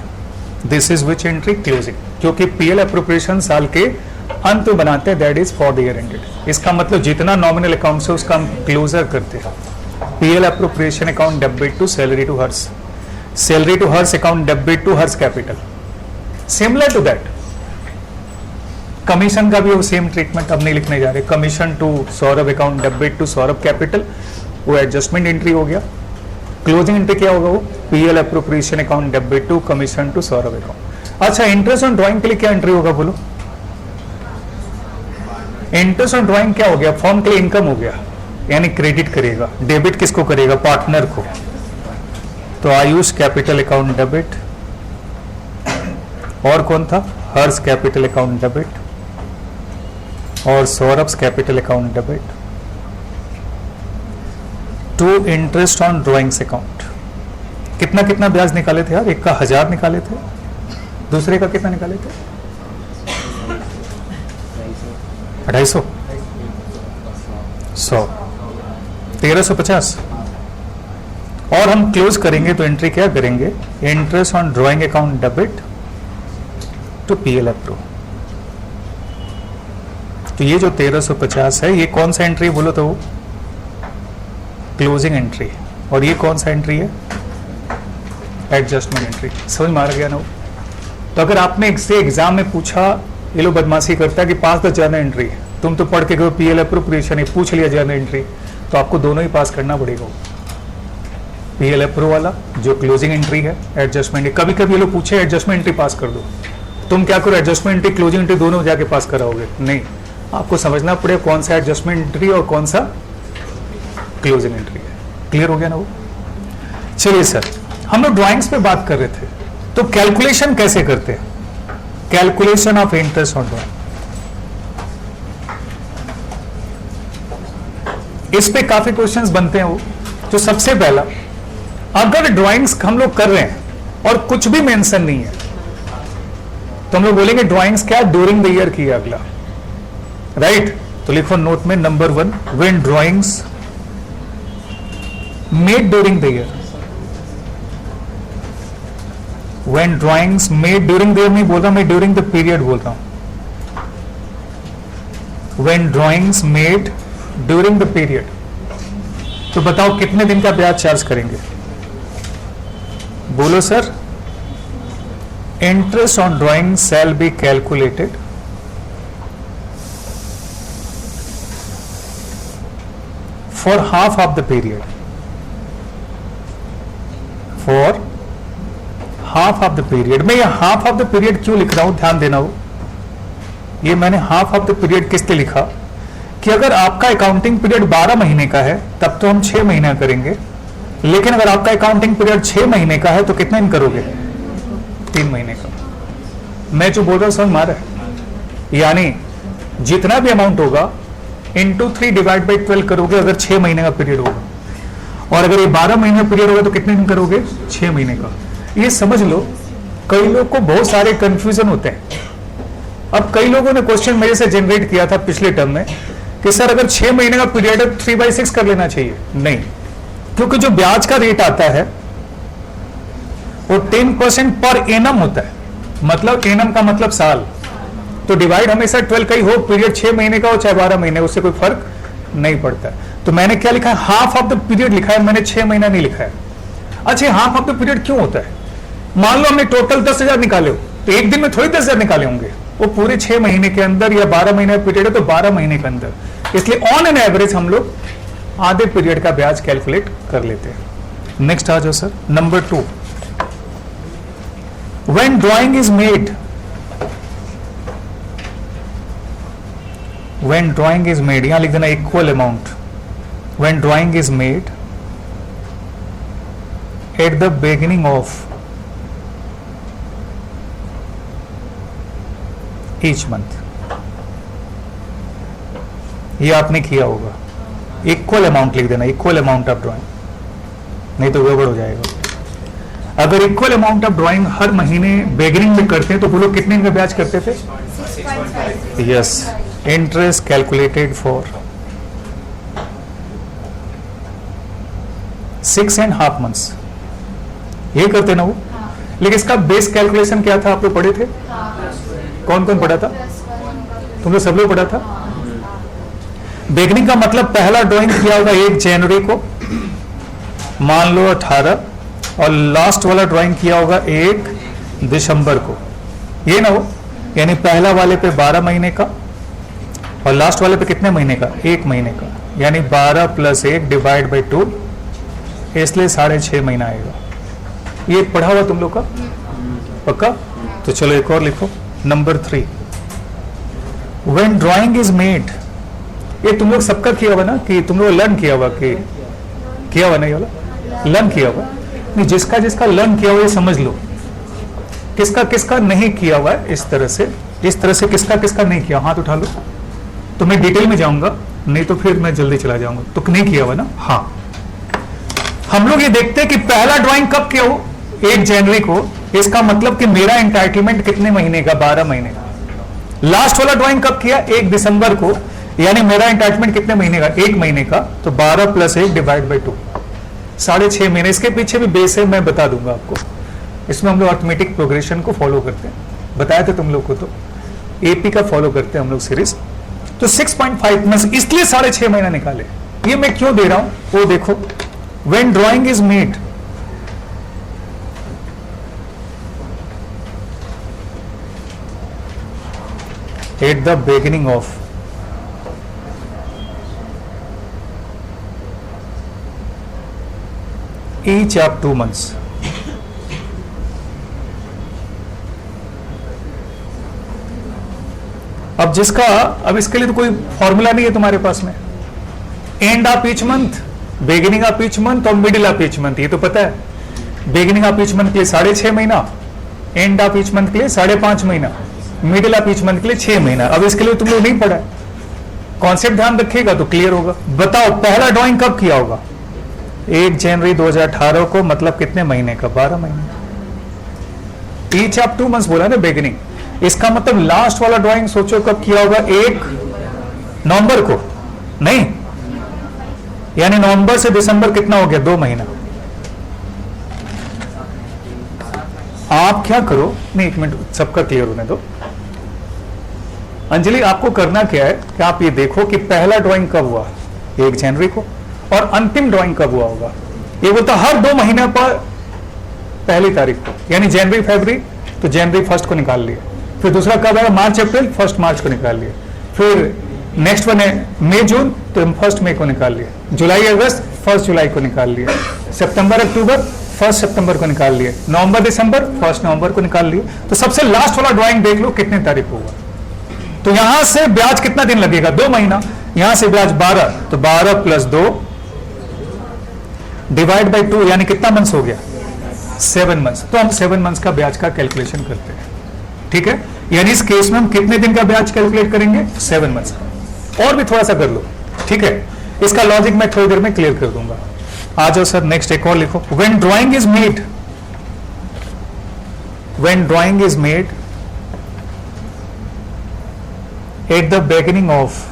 This is which entry, closing, क्योंकि पीएल एप्रोप्रिएशन साल के अंत में बनाते हैं, that is for the year ended. इसका मतलब जितना नॉमिनल अकाउंट है उसका हम क्लोजर करते हैं। PL appropriation account debit to salary to Harsh, salary to Harsh account debit to Harsh capital. Similar to that commission का भी वो सेम ट्रीटमेंट अब नहीं लिखने जा रहे, commission to Saurabh account debit to Saurabh capital, वो एडजस्टमेंट एंट्री हो गया। क्लोजिंग एंट्री क्या होगा, वो PL appropriation account debit to commission to Saurabh account. अच्छा, इंटरेस्ट ऑन ड्राइंग के लिए क्या एंट्री होगा बोलो, इंटरेस्ट ऑन ड्राइंग क्या हो गया, फॉर्म के लिए इनकम हो गया, यानी क्रेडिट करेगा। डेबिट किसको करेगा, पार्टनर को। तो आयुष कैपिटल अकाउंट डेबिट, और कौन था, हर्ष कैपिटल अकाउंट डेबिट, और Saurabh capital account debit to interest on drawings account. कितना कितना ब्याज निकाले थे यार, एक का 1000 निकाले थे, दूसरे का कितना निकाले थे, 250, 100, 1350। और हम क्लोज करेंगे तो एंट्री क्या करेंगे, interest on drawing account debit to PL appro. तो ये जो 1350 है, ये कौन सा एंट्री बोलो तो, क्लोजिंग एंट्री। और ये कौन सा एंट्री है, एडजस्टमेंट एंट्री। समझ में आ गया ना वो। तो अगर आपने इससे एग्जाम में पूछा, ये लोग बदमाशी करता है कि पास द जर्नल एंट्री, तुम तो पढ़ के गए पीएल एप्रोप्रिएशन, पूछ लिया जर्नल एंट्री, तो आपको दोनों ही पास करना पड़ेगा। पीएल एप्रो वाला जो क्लोजिंग एंट्री है, एडजस्टमेंट। कभी कभी ये लोग पूछे एडजस्टमेंट एंट्री पास कर दो, तुम क्या करो, एडजस्टमेंट एंट्री क्लोजिंग एंट्री दोनों जाके पास कराओगे, नहीं, आपको समझना पड़ेगा कौन सा एडजस्टमेंट एंट्री और कौन सा क्लोजिंग एंट्री है। क्लियर हो गया ना वो। चलिए सर, हम लोग ड्राइंग्स पे बात कर रहे थे, तो कैलकुलेशन कैसे करते हैं, calculation of interest on drawing, इस पे काफी क्वेश्चंस बनते हैं। वो जो सबसे पहला, अगर ड्राइंग्स हम लोग कर रहे हैं और कुछ भी मेंशन नहीं है, तो हम लोग बोलेंगे ड्राइंग्स क्या ड्यूरिंग द ईयर की है अगला, राइट। तो लिखो नोट में number 1, when drawings made during the year, when drawings made during the year नहीं बोल रहा मैं, ड्यूरिंग द पीरियड बोल रहा हूं। When drawings made during the period, तो बताओ कितने दिन का ब्याज चार्ज करेंगे, बोलो sir. Interest on drawing shall be calculated for half of the period, for half of the period. मैं ये हाफ ऑफ द पीरियड क्यों लिख रहा हूं, ध्यान देना हो, ये मैंने हाफ ऑफ द पीरियड किस लिए लिखा, कि अगर आपका अकाउंटिंग पीरियड 12 महीने का है तब तो हम 6 महीना करेंगे, लेकिन अगर आपका अकाउंटिंग पीरियड 6 महीने का है तो कितना दिन करोगे, 3 महीने का। मैं जो बोल रहा हूं समझ मार है, यानी जितना भी अमाउंट होगा इंटू 3 डिवाइड बाई 12 करोगे अगर 6 महीने का पीरियड होगा, और अगर ये 12 महीने का पीरियड होगा तो कितने दिन करोगे, 6 महीने का। ये समझ लो, कई लोग को बहुत सारे कंफ्यूजन होते हैं। अब कई लोगों ने क्वेश्चन मेरे से जनरेट किया था पिछले टर्म में कि सर अगर 6 महीने का पीरियड है 3/6 कर लेना चाहिए, नहीं, क्योंकि जो ब्याज का रेट आता है वो 10% पर एनम होता है, मतलब एनम का मतलब साल, तो डिवाइड हमेशा 12 का ही हो, पीरियड 6 महीने का हो चाहे 12 महीने, उससे कोई फर्क नहीं पड़ता है। तो मैंने क्या लिखा है, हाफ ऑफ द पीरियड लिखा है, मैंने 6 महीना नहीं लिखा है। अच्छा, हाफ ऑफ द पीरियड क्यों होता है, मान लो हमने टोटल 10,000 निकाले हो, तो एक दिन में थोड़ी 10,000 निकाले होंगे, वो पूरे 6 महीने के अंदर, या 12 महीने का पीरियड है तो 12 महीने के अंदर, इसलिए ऑन एन एवरेज हम लोग आधे पीरियड का ब्याज कैलकुलेट कर लेते हैं। नेक्स्ट आ जाओ sir, number 2, when drawing is made, when drawing is made, यहां लिख देना equal amount, when drawing is made at the beginning of each month, ये आपने किया होगा। इक्वल अमाउंट लिख देना, इक्वल अमाउंट ऑफ ड्राइंग, नहीं तो गड़बड़ हो जाएगा। अगर इक्वल अमाउंट ऑफ ड्राइंग हर महीने बिगिनिंग में करते हैं तो वो लोग कितने का ब्याज करते थे? 6.5। Yes, interest calculated for 6.5 months, ये करते ना वो। लेकिन इसका बेस कैलकुलेशन क्या था, आप लोग पढ़े थे? कौन कौन पढ़ा था? तुम लोग सब लोग पढ़ा था। बिगनिंग का मतलब पहला ड्राइंग किया होगा 1 जनवरी को, मान लो 18, और लास्ट वाला ड्राइंग किया होगा 1 दिसंबर को, ये ना हो। यानी पहला वाले पे 12 महीने का और लास्ट वाले पे कितने महीने का? 1 महीने का, यानी 12 + 1 डिवाइड बाई 2, इसलिए 6.5 महीना आएगा। ये पढ़ा हुआ तुम लोग का पक्का? तो चलो एक और लिखो, number 3, when drawing is made, ये तुम लोग सबका किया हुआ ना, कि तुम लोग लर्न किया हुआ, कि किया हुआ नहीं वाला लर्न किया हुआ नहीं, जिसका जिसका लर्न किया हुआ ये समझ लो, किसका किसका नहीं किया हुआ है। इस तरह से किसका किसका नहीं किया, हाथ उठा लो। तो मैं डिटेल में जाऊंगा, नहीं तो फिर मैं जल्दी चला जाऊंगा। तो नहीं किया हुआ ना? हाँ, हम लोग ये देखते हैं कि पहला ड्राइंग कब किया हो, 1 जनवरी को, इसका मतलब कि मेरा एंटाइटलमेंट कितने महीने का? 12 महीने का। लास्ट वाला ड्राइंग कब किया? 1 दिसंबर को, यानी मेरा एंटाइटलमेंट कितने महीने का? 1 महीने का। तो 12 + 1 डिवाइड बाई 2, 6.5 महीने। इसके पीछे भी बेस है, मैं बता दूंगा आपको। इसमें हम लोग अर्थमेटिक प्रोग्रेशन को फॉलो करते हैं, बताया था तुम लोग को। तो एपी का फॉलो करते हैं हम लोग सीरीज। तो 6.5 मंथ्स, इसलिए 6.5 महीना निकाले। ये मैं क्यों दे रहा हूं वो देखो, when drawing is made at the beginning of each of 2 months, अब जिसका, अब इसके लिए तो कोई फॉर्मूला नहीं है तुम्हारे पास में। End of each month, beginning of each month और मिडिल ऑफ ईच मंथ, ये तो पता है। बिगिनिंग ऑफ ईच मंथ के लिए 6.5 महीना, एंड ऑफ ईच मंथ के लिए 5.5 महीना, मिडिल ऑफ ईच मंथ के लिए 6 महीना। अब इसके लिए तुम लोग नहीं पढ़ा, कॉन्सेप्ट ध्यान रखिएगा तो क्लियर होगा। बताओ पहला ड्राइंग कब किया होगा? 1 जनवरी 2018 को, मतलब कितने महीने का? 12 महीने। ईच ऑफ 2 मंथ्स बोला ना बिगिनिंग, इसका मतलब लास्ट वाला ड्राइंग सोचो कब किया होगा? 1 नवंबर को, नहीं, यानी नवंबर से दिसंबर कितना हो गया? 2 महीना। आप क्या करो, नहीं 1 मिनट, सबका क्लियर होने दो। अंजलि, आपको करना क्या है कि आप ये देखो कि पहला ड्राइंग कब हुआ? 1 जनवरी को, और अंतिम ड्राइंग कब हुआ होगा? ये बोलता हर 2 महीने पर पहली तारीख को, यानी जनवरी फरवरी, तो जनवरी 1 को निकाल लिए। फिर दूसरा कब आएगा? मार्च अप्रैल, 1 मार्च को निकाल लिए। फिर नेक्स्ट वन है मई जून, तो 1 मई को निकाल लिए। जुलाई अगस्त 1 जुलाई को निकाल लिए। सितंबर अक्टूबर 1 सितंबर को निकाल लिए। नवंबर दिसंबर 1 नवंबर को निकाल लिए। तो सबसे लास्ट वाला ड्राइंग देख लो कितने तारीख होगा। तो यहां से ब्याज कितना दिन लगेगा? 2 महीना। यहां से ब्याज 12, तो 12 + 2 डिवाइड बाई 2, यानी कितना मंथ्स हो गया? 7 मंथ्स। तो हम 7 मंथ्स का ब्याज का कैलकुलेशन करते हैं, ठीक है। यानी इस केस में हम कितने दिन का ब्याज कैलकुलेट करेंगे? 7 मंथ्स। और भी थोड़ा सा कर लो, ठीक है। इसका लॉजिक मैं थोड़ी देर में क्लियर कर दूंगा। आ जाओ सर, नेक्स्ट एक और लिखो। When drawing is made, when drawing is made at the beginning of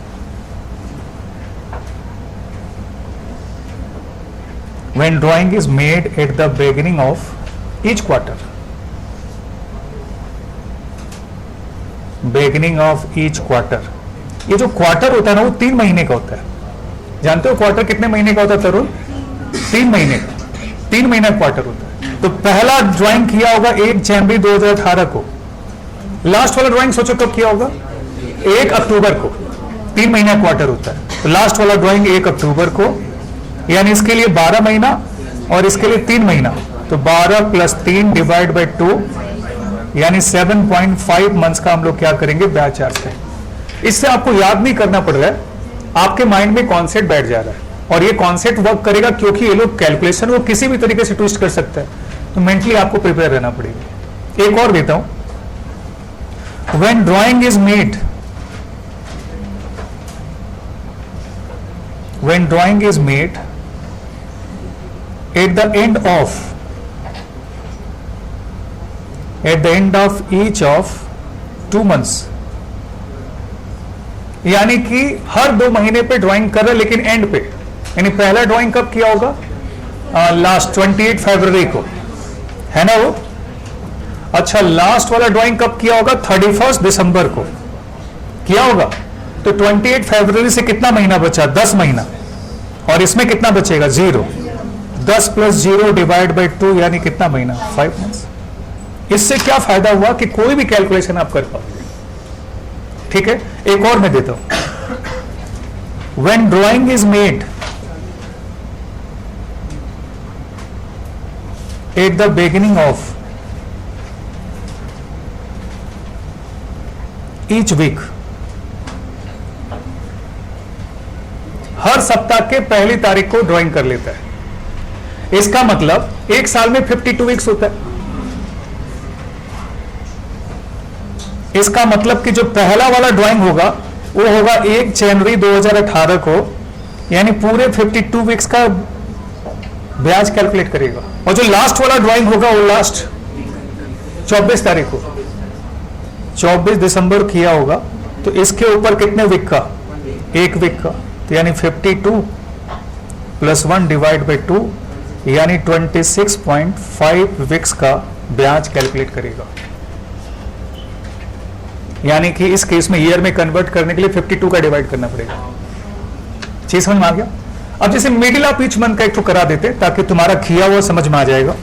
when drawing is made at the beginning of each quarter, beginning of each quarter। ये जो क्वार्टर होता है ना, वो 3 महीने का होता है। जानते हो क्वार्टर कितने महीने का होता है तरुण? 3 महीने का, 3 महीना क्वार्टर होता है। तो पहला ड्राइंग किया होगा 1 जनवरी 2018 को। लास्ट वाला ड्राइंग सोचो कब किया होगा? 1 अक्टूबर को। 3 महीना क्वार्टर होता है, तो लास्ट वाला ड्राइंग 1 अक्टूबर को, यानी इसके लिए 12 महीना और इसके लिए 3 महीना। तो 12 + 3 डिवाइड बाई 2, यानी 7.5 मंथ्स का हम लोग क्या करेंगे? ब्याज चार्ज करेंगे। इससे आपको याद नहीं करना पड़ रहा है, आपके माइंड में कॉन्सेप्ट बैठ जा रहा है और ये कॉन्सेप्ट वर्क करेगा क्योंकि ये लोग कैलकुलेशन को किसी भी तरीके से ट्विस्ट कर सकता है, तो मेंटली आपको प्रिपेयर रहना पड़ेगा। एक और देता हूं, when drawing is made, when drawing is made at the end of, at the end of each of 2 months, यानी कि हर 2 महीने पे ड्राइंग कर रहा है लेकिन एंड पे, यानी पहला ड्राइंग कब किया होगा, लास्ट 28 फरवरी को, है ना वो। अच्छा, लास्ट वाला ड्राइंग कब किया होगा, 31 दिसंबर को किया होगा। तो 28 फरवरी से कितना महीना बचा, 10 महीना, और इसमें कितना बचेगा, 0। 10 + 0 डिवाइड बाई 2 यानी कितना महीना, 5 मंथ्स। इससे क्या फायदा हुआ कि कोई भी कैलकुलेशन आप कर पाओगे। ठीक है, एक और मैं देता हूं, when drawing is made at the beginning of each week, हर सप्ताह के पहली तारीख को ड्राइंग कर लेता है। इसका मतलब एक साल में 52 वीक्स होता है। इसका मतलब कि जो पहला वाला ड्राइंग होगा वो होगा 1 जनवरी 2018 को, यानी पूरे 52 वीक्स का ब्याज कैलकुलेट करेगा। और जो लास्ट वाला ड्राइंग होगा वो लास्ट 24 तारीख को, 24 दिसंबर किया होगा, तो इसके ऊपर कितने वीक का, 1 वीक का, तो यानी 52 + 1 डिवाइड बाई 2 यानी 26.5 वीक्स का ब्याज कैलकुलेट करेगा। यानी कि इस केस में ईयर में कन्वर्ट करने के लिए 52 का डिवाइड करना पड़ेगा। चीज समझ में आ गया। अब जैसे मिडिल ऑफ ईच मंथ का एक तो करा देते ताकि तुम्हारा किया हुआ समझ में आ जाएगा।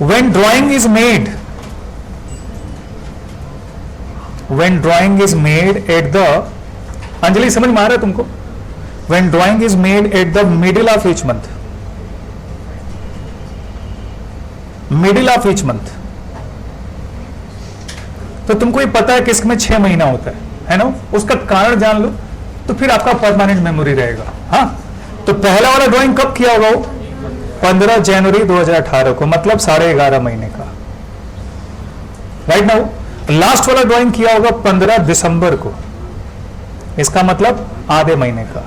When drawing is made, when drawing is made at the, Anjali समझ में आ रहा है तुमको, when drawing is made at the middle of each month, middle of each month, तो तुमको ये पता है कि इसमें 6 महीना होता है ना, उसका कारण जान लो तो फिर आपका परमानेंट मेमोरी रहेगा। हाँ, तो पहला वाला ड्राइंग कब किया होगा वो, 15 जनवरी 2018 को, मतलब 11.5 महीने का, राइट ना। लास्ट वाला ड्राइंग किया होगा 15 दिसंबर को, इसका मतलब आधे महीने का,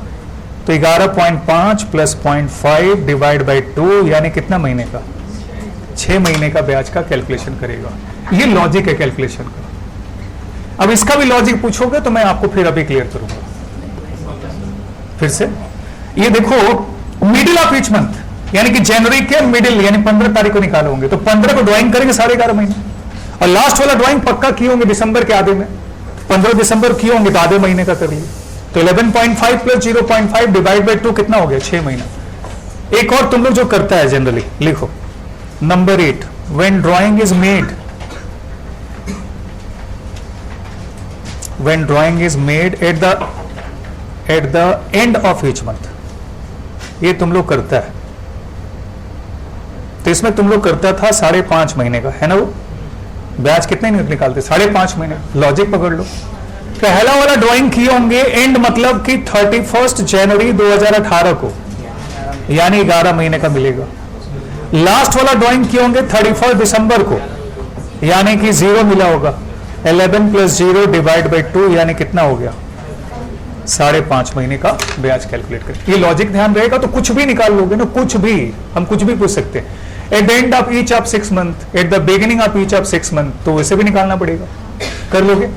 तो 11.5 + 0.5 डिवाइड बाई 2 यानी कितना महीने का, 6 महीने का ब्याज का कैलकुलेशन करेगा। ये लॉजिक है कैलकुलेशन का। अब इसका भी लॉजिक पूछोगे तो मैं आपको फिर अभी क्लियर करूंगा। फिर से ये देखो, मिडिल ऑफ ईच मंथ यानी कि जनवरी के मिडिल यानी 15 तारीख को निकाले होंगे, तो 15 को ड्राइंग करेंगे 11.5 महीने, और लास्ट वाला ड्राइंग पक्का किए होंगे दिसंबर के आधे में, 15 दिसंबर किए होंगे तो आधे महीने का कर लिए, तो 11.5 + 0.5 डिवाइड बाई 2 कितना हो गया, 6 महीना। एक और तुम लोग जो करता है जनरली, लिखो number 8, when drawing is made, when drawing is made at the end of each month, ये तुम लोग करता है, तो इसमें तुम लोग करता था 5.5 महीने का, है ना। वो ब्याज कितने निकालते, 5.5 महीने। लॉजिक पकड़ लो, पहला वाला ड्राइंग किए होंगे एंड मतलब कि 31 जनवरी 2018 को, यानी 11 महीने का मिलेगा। लास्ट वाला ड्राइंग किए होंगे 31 दिसंबर को, यानी कि 0 मिला होगा। 11 + 0 डिवाइड बाई 2 यानी कितना हो गया, 5.5 महीने का ब्याज कैलकुलेट कर। ये लॉजिक ध्यान रहेगा तो कुछ भी निकाल लोगे ना, कुछ भी, हम कुछ भी पूछ सकते हैं। At the end of each of 6 month, eight the beginning of each of 6 month, तो वैसे भी निकालना पड़ेगा, कर लोगे।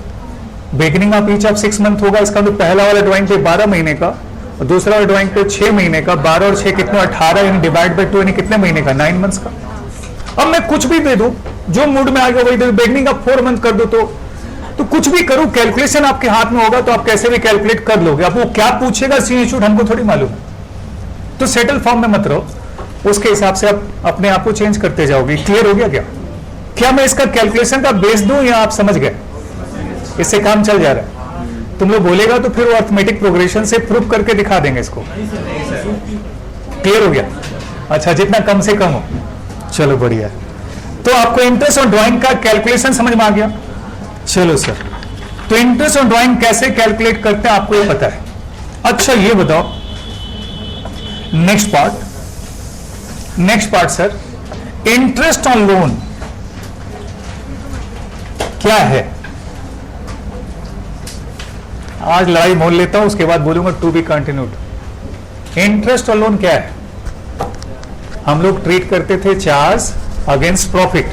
Beginning of each of 6 month होगा, इसका तो पहला वाला ड्राइंग पे 12 महीने का और दूसरा वाला ड्राइंग पे 6 महीने का, 12 और 6 कितना, 18 यानी डिवाइड बाई 2 यानी कितने महीने का, 9 मंथ्स का। अब मैं कुछ भी दे दूं, जो मूड में आ गया वही दे दूं, बिगिनिंग ऑफ 4 मंथ कर दो, तो कुछ भी करो, कैलकुलेशन आपके हाथ में होगा तो आप कैसे भी कैलकुलेट कर लोगे। अब वो क्या पूछेगा सी इंस्टीट्यूट हमको थोड़ी मालूम है, तो सेटल फॉर्म में मत रहो, उसके हिसाब से आप अपने आप को चेंज करते जाओगे। क्लियर हो गया क्या? क्या मैं इसका कैलकुलेशन का बेस दूं या आप समझ गए? इससे काम चल जा रहा है। तुम लोग बोलेगा तो फिर वो अर्थमेटिक प्रोग्रेशन से प्रूफ करके दिखा देंगे इसको। क्लियर हो गया? अच्छा, जितना कम से कम हो, चलो बढ़िया। तो आपको इंटरेस्ट और ड्राइंग का कैलकुलेशन समझ में आ गया? चलो सर, तो इंटरेस्ट ऑन ड्राइंग कैसे कैलकुलेट करते हैं आपको ये पता है। अच्छा ये बताओ, next part sir, interest on loan क्या है? आज लड़ाई मोल लेता हूं, उसके बाद बोलूंगा to be continued. Interest on loan क्या है? हम लोग ट्रीट करते थे चार्ज अगेंस्ट प्रॉफिट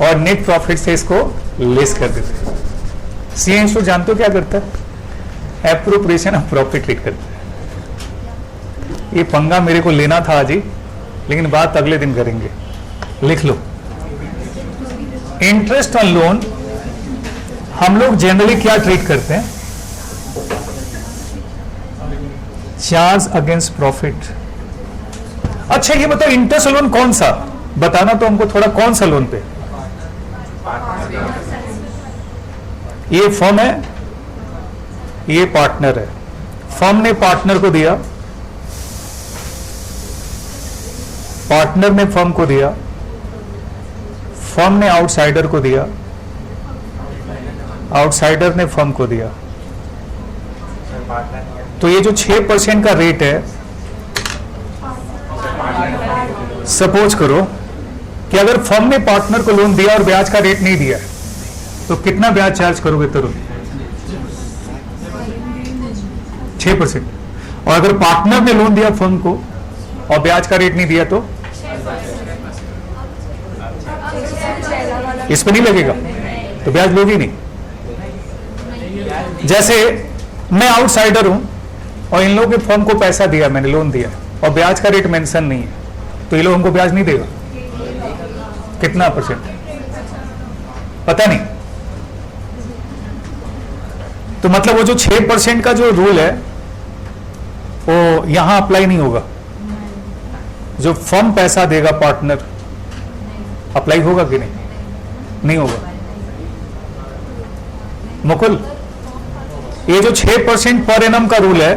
और नेट प्रॉफिट से इसको लेस कर देते। सी इंस्टीट्यूट जानते हो क्या करता है? एप्रोप्रिएशन ऑफ प्रॉफिट ट्रीट करता है। ये पंगा मेरे को लेना था आज ही, लेकिन बात अगले दिन करेंगे। लिख लो, इंटरेस्ट ऑन लोन हम लोग जनरली क्या ट्रीट करते हैं? Charge against profit. अच्छा ये बताओ, इंटरेस्ट लोन कौन सा बताना तो हमको थोड़ा, कौन सा लोन पे? ये फर्म है, ये पार्टनर है। फर्म ने पार्टनर को दिया, पार्टनर ने फर्म को दिया, फर्म ने आउटसाइडर को दिया, आउटसाइडर ने फर्म को दिया। तो ये जो 6% का रेट है, सपोज करो कि अगर फर्म ने पार्टनर को लोन दिया और ब्याज का रेट नहीं दिया तो कितना ब्याज चार्ज करोगे तरुण? 6%। और अगर पार्टनर ने लोन दिया फर्म को और ब्याज का रेट नहीं दिया तो इस पे नहीं लगेगा, तो ब्याज लोगी नहीं। जैसे मैं आउटसाइडर हूं और इन लोगों के फर्म को पैसा दिया, मैंने लोन दिया और ब्याज का रेट मेंशन नहीं है, तो ये लोग हमको ब्याज नहीं देगा। कितना परसेंट पता नहीं। तो मतलब वो जो 6% का जो रूल है वो यहां अप्लाई नहीं होगा। जो फर्म पैसा देगा पार्टनर, अप्लाई होगा कि नहीं? नहीं होगा। मुकुल, ये जो 6% पर एनम का रूल है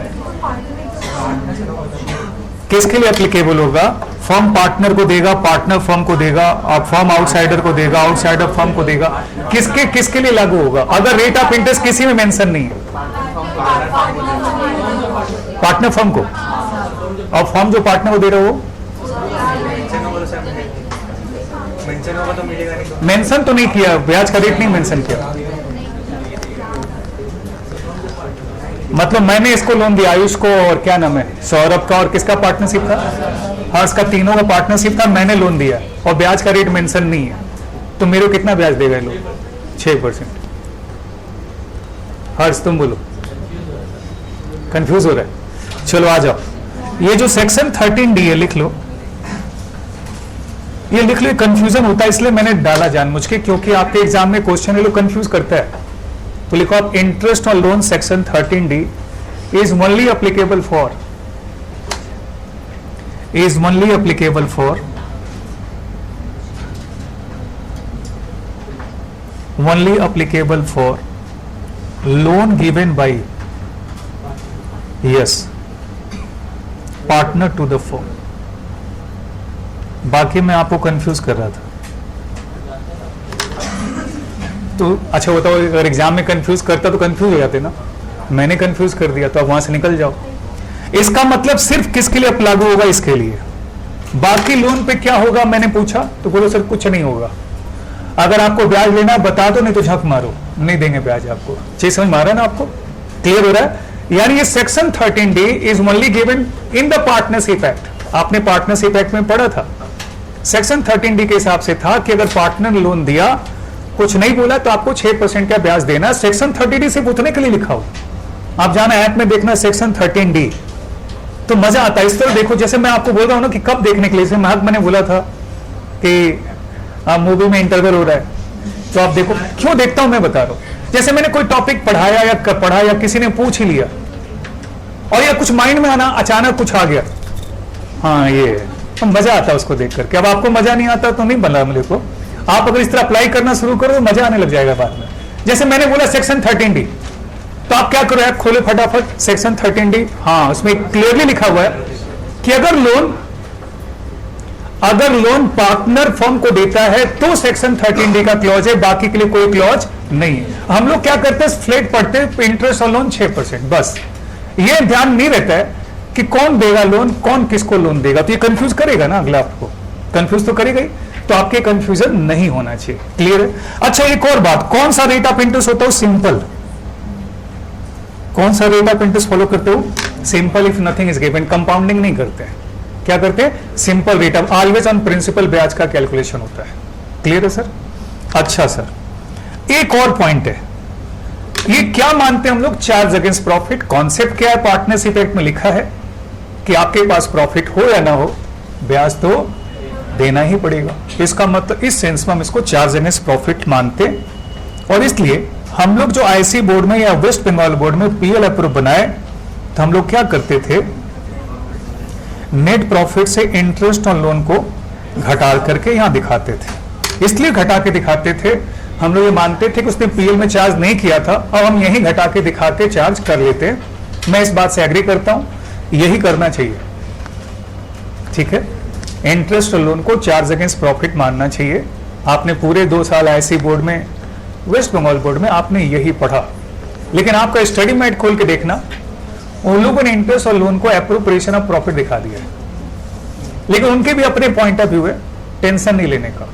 किसके लिए एप्लीकेबल होगा? फर्म पार्टनर को देगा, पार्टनर फर्म को देगा, और फर्म आउटसाइडर को देगा, आउटसाइडर फर्म को देगा। किसके लिए लागू होगा? अगर रेट ऑफ इंटरेस्ट किसी में मेंशन नहीं है, पार्टनर फर्म को, और फर्म जो पार्टनर को दे रहा हो मेंशन तो नहीं किया, ब्याज का रेट नहीं मेंशन किया। मतलब मैंने इसको लोन दिया, आयुष को और क्या नाम है, सौरभ का, और किसका पार्टनरशिप था? हर्ष का। तीनों का पार्टनरशिप था, मैंने लोन दिया और ब्याज का रेट मेंशन नहीं है, तो मेरे को कितना ब्याज देगा ये लोग? 6%। हर्ष तुम बोलो, कंफ्यूज हो रहा है? चलो आ जाओ, ये जो सेक्शन 13D है लिख लो, ये लिख लो। कंफ्यूजन होता है इसलिए मैंने डाला जानबूझ के, क्योंकि आपके एग्जाम में क्वेश्चन ये लोग कंफ्यूज करता है। तो लिखो आप, interest on loan section 13D is only applicable for, is only applicable for loan given by yes partner to the firm। बाकी मैं आपको कंफ्यूज कर रहा था। तो अच्छा बताओ, अगर एग्जाम में कंफ्यूज करता तो कंफ्यूज हो जाते ना, मैंने कंफ्यूज कर दिया तो अब वहां से निकल जाओ। इसका मतलब सिर्फ किसके लिए लागू होगा? इसके लिए। बाकी लोन पे क्या होगा मैंने पूछा तो बोलो सर कुछ नहीं होगा। अगर आपको ब्याज लेना बता दो, नहीं तो झक मारो, नहीं देंगे ब्याज आपको। चीज समझ मारा ना आपको? क्लियर हो रहा है? यानी ये section 13D is only given in the partnership act. आपने पार्टनरशिप एक्ट में पढ़ा था, सेक्शन 13D के हिसाब से था कि अगर पार्टनर ने लोन दिया, कुछ नहीं बोला तो आपको 6% का ब्याज देना। सेक्शन 30D सिर्फ उतने के लिए लिखा हो। आप जाना ऐप में देखना सेक्शन 13D, तो मजा आता है। इस तरह देखो, जैसे मैं आपको बोल रहा हूं ना कि कब देखने के लिए, जैसे महक मैंने बोला था कि मूवी में इंटरवल हो रहा है, तो आप देखो। क्यों देखता हूं मैं बता रहा हूं। जैसे मैंने कोई टॉपिक पढ़ाया या किसी ने पूछ ही लिया और या कुछ माइंड में आना, अचानक कुछ आ गया, हाँ ये, तो मजा आता है उसको देख करके। अब आपको मजा नहीं आता तो नहीं बना मेरे को। आप अगर इस तरह अप्लाई करना शुरू करो तो मजा आने लग जाएगा बाद में। जैसे मैंने बोला सेक्शन 13D, तो आप क्या करो, आप खोले फटाफट सेक्शन 13D। हाँ, उसमें क्लियरली लिखा हुआ है कि अगर लोन पार्टनर फर्म को देता है तो सेक्शन 13D का क्लॉज है, बाकी के लिए कोई क्लॉज नहीं है। हम लोग क्या करते हैं, फ्लैट पढ़ते हैं, इंटरेस्ट और लोन 6%, बस ये ध्यान नहीं रहता है कि कौन देगा लोन, कौन किसको लोन देगा। तो ये कंफ्यूज करेगा ना, अगला आपको कंफ्यूज तो करेगा ही, तो आपके कंफ्यूजन नहीं होना चाहिए। क्लियर है? अच्छा, एक और बात, कौन सा रेट ऑफ इंटरेस्ट होता है? सिंपल। कौन सा रेट ऑफ इंटरेस्ट फॉलो करते हो? Simple if nothing is given. Compounding नहीं करते हैं, क्या करते हैं? Simple rate of, always on principal ब्याज का कैलकुलेशन होता है। क्लियर है सर? अच्छा सर, एक और पॉइंट है, ये क्या मानते हैं हम लोग? Charge against profit. कॉन्सेप्ट क्या है? पार्टनरशिप एक्ट में लिखा है कि आपके पास प्रॉफिट हो या ना हो, ब्याज तो देना ही पड़ेगा। इसका मतलब इस सेंस में हम इसको चार्ज अगेंस्ट प्रॉफिट मानते हैं, और इसलिए हम लोग जो आईसी बोर्ड में या वेस्ट बंगाल बोर्ड में पीएल अप्रूव बनाए, तो हम लोग क्या करते थे, नेट प्रॉफिट से इंटरेस्ट ऑन लोन को घटा करके यहां दिखाते थे। इसलिए घटा के दिखाते थे, हम लोग ये मानते थे कि उसने पीएल में चार्ज नहीं किया था, अब हम यही घटा के दिखा के चार्ज कर लेते हैं। मैं इस बात से एग्री करता हूं, यही करना चाहिए। ठीक है, इंटरेस्ट और लोन को चार्ज अगेंस्ट प्रॉफिट मानना चाहिए। आपने पूरे 2 साल आईसी बोर्ड में, वेस्ट बंगाल बोर्ड में आपने यही पढ़ा, लेकिन आपका स्टडी मैट खोल के देखना, उन लोगों ने इंटरेस्ट और लोन को एप्रोप्रिएशन ऑफ प्रॉफिट दिखा दिया है, लेकिन उनके भी अपने पॉइंट ऑफ व्यू है, टेंशन नहीं लेने का।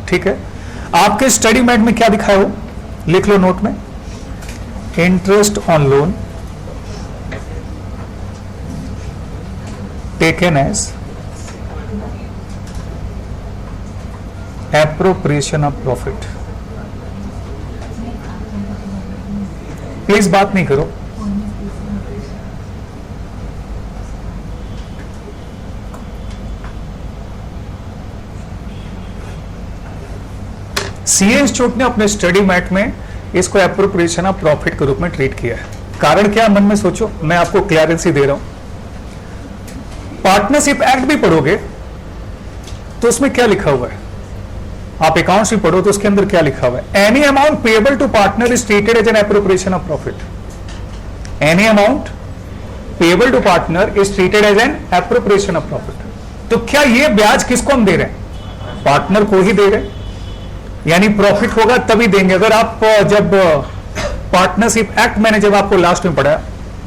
ठीक है, आपके स्टडी मैट में क्या दिखा है वो लिख लो नोट में, interest on loan taken as appropriation of profit. Please बात नहीं करो। सीए इंस्टीट्यूट ने अपने स्टडी मैट में इसको एप्रोप्रिएशन ऑफ प्रॉफिट के रूप में ट्रीट किया है। कारण क्या, मन में सोचो, मैं आपको क्लियरेंसी दे रहा हूं। पार्टनरशिप एक्ट भी पढ़ोगे तो उसमें क्या लिखा हुआ है, आप अकाउंट्स भी पढ़ो तो उसके अंदर क्या लिखा हुआ है, any amount payable to partner is treated as an appropriation of profit. Any amount payable to partner is treated as an appropriation of profit. तो क्या ये ब्याज किसको हम दे रहे हैं? पार्टनर को ही दे रहे हैं, यानी प्रॉफिट होगा तभी देंगे। अगर आप जब पार्टनरशिप एक्ट मैंने जब आपको लास्ट में पढ़ा,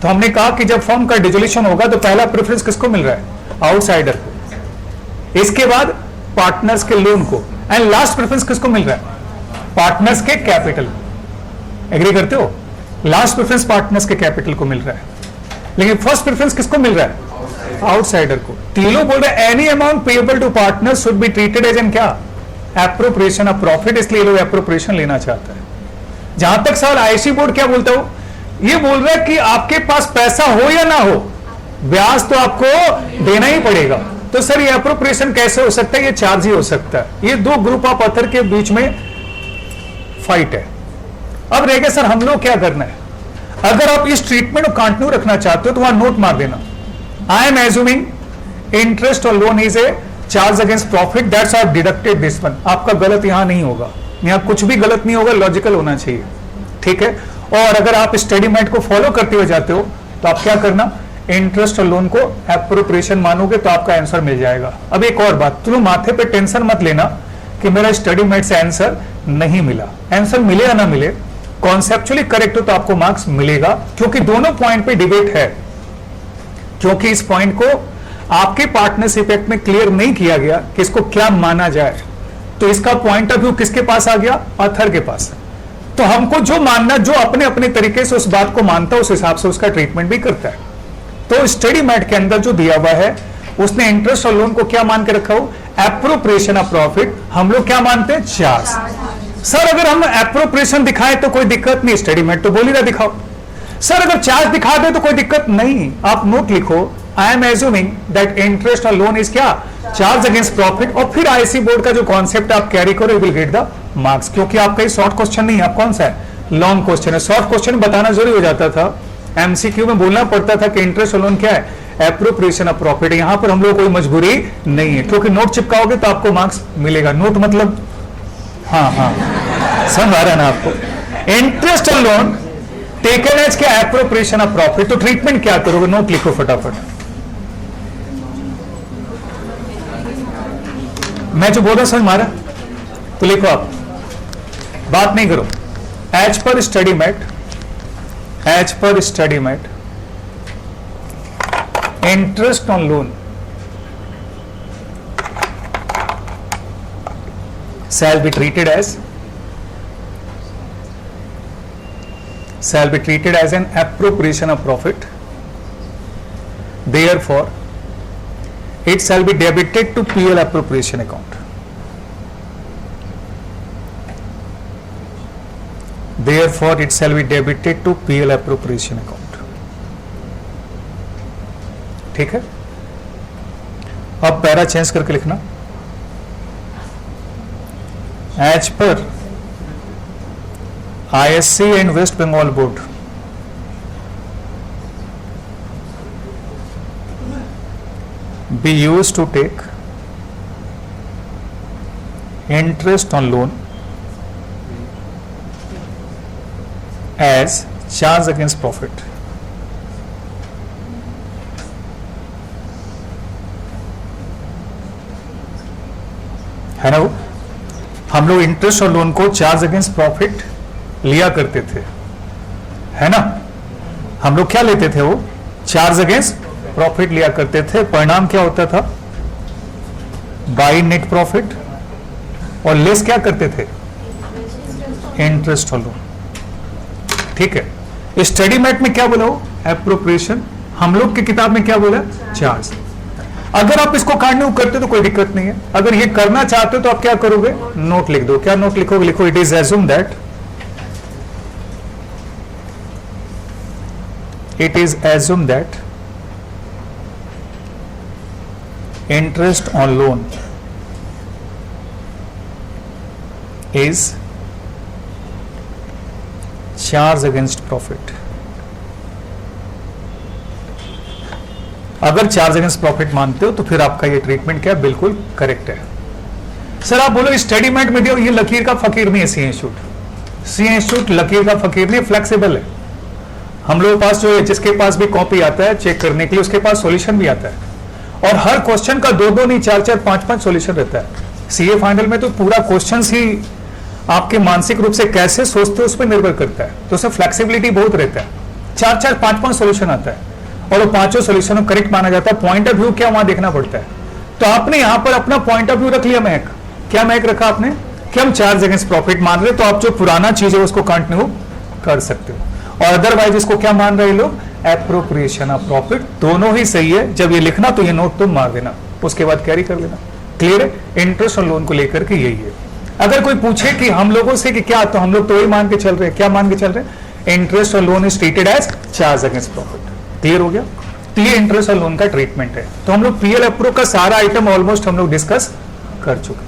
तो हमने कहा कि जब फर्म का डिसोल्यूशन होगा तो पहला प्रेफरेंस किसको मिल रहा है? आउटसाइडर को, इसके बाद पार्टनर्स के लोन को, एंड लास्ट प्रेफरेंस किसको मिल रहा है? पार्टनर्स के कैपिटल। एग्री करते हो? लास्ट प्रेफरेंस पार्टनर्स के कैपिटल को मिल रहा है, लेकिन फर्स्ट प्रेफरेंस किसको मिल रहा है? आउटसाइडर को। तीनों बोल रहे हैं any amount payable to partner should be treated as an क्या? Appropriation of profit. इसलिए लोग एप्रोप्रिएशन लेना चाहता है। जहां तक सवाल आईसी बोर्ड क्या बोलता हो, ये बोल रहा है कि आपके पास पैसा हो या ना हो, ब्याज तो आपको देना ही पड़ेगा। तो सर ये एप्रोप्रिएशन कैसे हो सकता है? ये चार्ज ही हो सकता है। ये दो ग्रुप ऑफ ऑथर के बीच में फाइट है। अब रह गया सर हम लोग क्या करना है। अगर आप इस ट्रीटमेंट को कंटिन्यू रखना चाहते हो तो वहां नोट मार देना, आई एम एज्यूमिंग इंटरेस्ट और loan is a charge against profit, that's are deducted this one. आपका गलत यहां नहीं होगा, यहां कुछ भी गलत नहीं होगा, लॉजिकल होना चाहिए। ठीक है, और अगर आप स्टडी मैट को फॉलो करते हुए जाते हो तो आप क्या करना, इंटरेस्ट और लोन को एप्रोप्रिएशन मानोगे तो आपका आंसर मिल जाएगा। अब एक और बात, तुम माथे पे टेंशन मत लेना कि मेरा स्टडी मैट से आंसर नहीं मिला। आंसर मिले या ना मिले, कॉन्सेप्चुअली करेक्ट हो तो आपको मार्क्स मिलेगा, क्योंकि दोनों पॉइंट पे डिबेट है। क्योंकि इस पॉइंट को आपके पार्टनरशिप एक्ट में क्लियर नहीं किया गया कि इसको क्या माना जाए, तो इसका पॉइंट ऑफ व्यू किसके पास आ गया? ऑथर के पास। तो हमको जो मानना, जो अपने अपने तरीके से उस बात को मानता है उस हिसाब से उसका ट्रीटमेंट भी करता है। तो स्टडी मैट के अंदर जो दिया हुआ है उसने इंटरेस्ट और लोन को क्या मान के रखा हो? Appropriation of profit. हम लोग क्या मानते हैं? चार्ज। सर अगर हम एप्रोप्रिएशन दिखाएं तो कोई दिक्कत नहीं, स्टडी मैट तो बोल ही रहा दिखाओ। सर अगर चार्ज दिखा दे तो कोई दिक्कत नहीं, आप नोट लिखो, आई एम एज्यूमिंग दैट इंटरेस्ट और लोन इज क्या? Charge against profit. और फिर आईसी बोर्ड का जो कॉन्सेप्ट आप कैरी करो, you will get the marks. क्योंकि आपका ये शॉर्ट क्वेश्चन नहीं है, आप कौन सा है? लॉन्ग क्वेश्चन है। शॉर्ट क्वेश्चन बताना जरूरी हो जाता था, एमसीक्यू में बोलना पड़ता था कि इंटरेस्ट और लोन क्या है? Appropriation of profit. यहां पर हम लोग कोई मजबूरी नहीं है, क्योंकि नोट चिपकाओगे तो आपको मार्क्स मिलेगा। नोट मतलब हाँ समझ आ रहा है ना आपको? इंटरेस्ट और लोन टेकन एज क्या? Appropriation of profit. तो ट्रीटमेंट क्या करोगे? नोट लिखो फटाफट। मैं जो बोल रहा समझ मारा तो लिखो, आप बात नहीं करो। As per study mate interest on loan shall be treated as an appropriation of profit. Therefore, it shall be debited to PL appropriation account. Therefore, it shall be debited to PL appropriation account. ठीक है, अब para change करके लिखना as per ISC and West Bengal Board be used to take interest on loan as charge against profit. है ना, वो हम लोग इंटरेस्ट और लोन को चार्ज अगेंस्ट प्रॉफिट लिया करते थे, है ना। हम लोग क्या लेते थे, वो चार्ज अगेंस्ट प्रॉफिट लिया करते थे। परिणाम क्या होता था, बाई नेट प्रॉफिट और लेस क्या करते थे, इंटरेस्ट और लोन। ठीक है, स्टडी मेट में क्या बोला हो, एप्रोप्रिएशन। हम लोग की किताब में क्या बोला, चार्ज। अगर आप इसको काटने को करते तो कोई दिक्कत नहीं है, अगर ये करना चाहते हो तो आप क्या करोगे, नोट लिख दो। क्या नोट लिखोगे, लिखो it is assume that interest on loan is charge against profit. अगर चार्ज अगेंस्ट प्रॉफिट मानते हो तो फिर आपका ये ट्रीटमेंट क्या बिल्कुल करेक्ट है। सर आप बोलो स्टडी मेट में दियो, ये लकीर का फकीर नहीं है। सी इंस्टीट्यूट लकीर का फकीर नहीं, फ्लेक्सिबल है। हम लोगों के पास जो है, जिसके पास भी कॉपी आता है चेक करने के लिए, उसके पास सॉल्यूशन भी आता है, और हर क्वेश्चन का 2-2 नहीं 4-4 5-5 सॉल्यूशन रहता है। सीए फाइनल में तो पूरा क्वेश्चन ही आपके मानसिक रूप से कैसे सोचते हो उस पर निर्भर करता है, तो उसमें फ्लेक्सिबिलिटी बहुत रहता है। 4-4 5-5 सॉल्यूशन आता है और वो पांचों सॉल्यूशन करेक्ट माना जाता है। पॉइंट ऑफ व्यू क्या वहां देखना पड़ता है। तो आपने यहां पर अपना पॉइंट ऑफ व्यू रख लिया, महक क्या महक रखा आपने कि हम चार्ज अगेंस्ट प्रॉफिट मान रहे, तो आप जो पुराना चीज है उसको कंटिन्यू कर सकते हो, और अदरवाइज इसको क्या मान रहे लोग, एप्रोप्रिएशन ऑफ प्रॉफिट। दोनों ही सही है। जब ये लिखना तो ये नोट तुम मार देना, उसके बाद कैरी कर लेना। क्लियर है, इंटरेस्ट और लोन को लेकर के यही है। अगर कोई पूछे कि हम लोगों से कि क्या, तो हम लोग तो वही मान के चल रहे हैं। क्या मान के चल रहे हैं, इंटरेस्ट और loan is treated as charge against profit. Clear हो गया, तो ये इंटरेस्ट और लोन का ट्रीटमेंट है। तो हम लोग पीएल अप्रूव का सारा आइटम ऑलमोस्ट हम लोग डिस्कस कर चुके।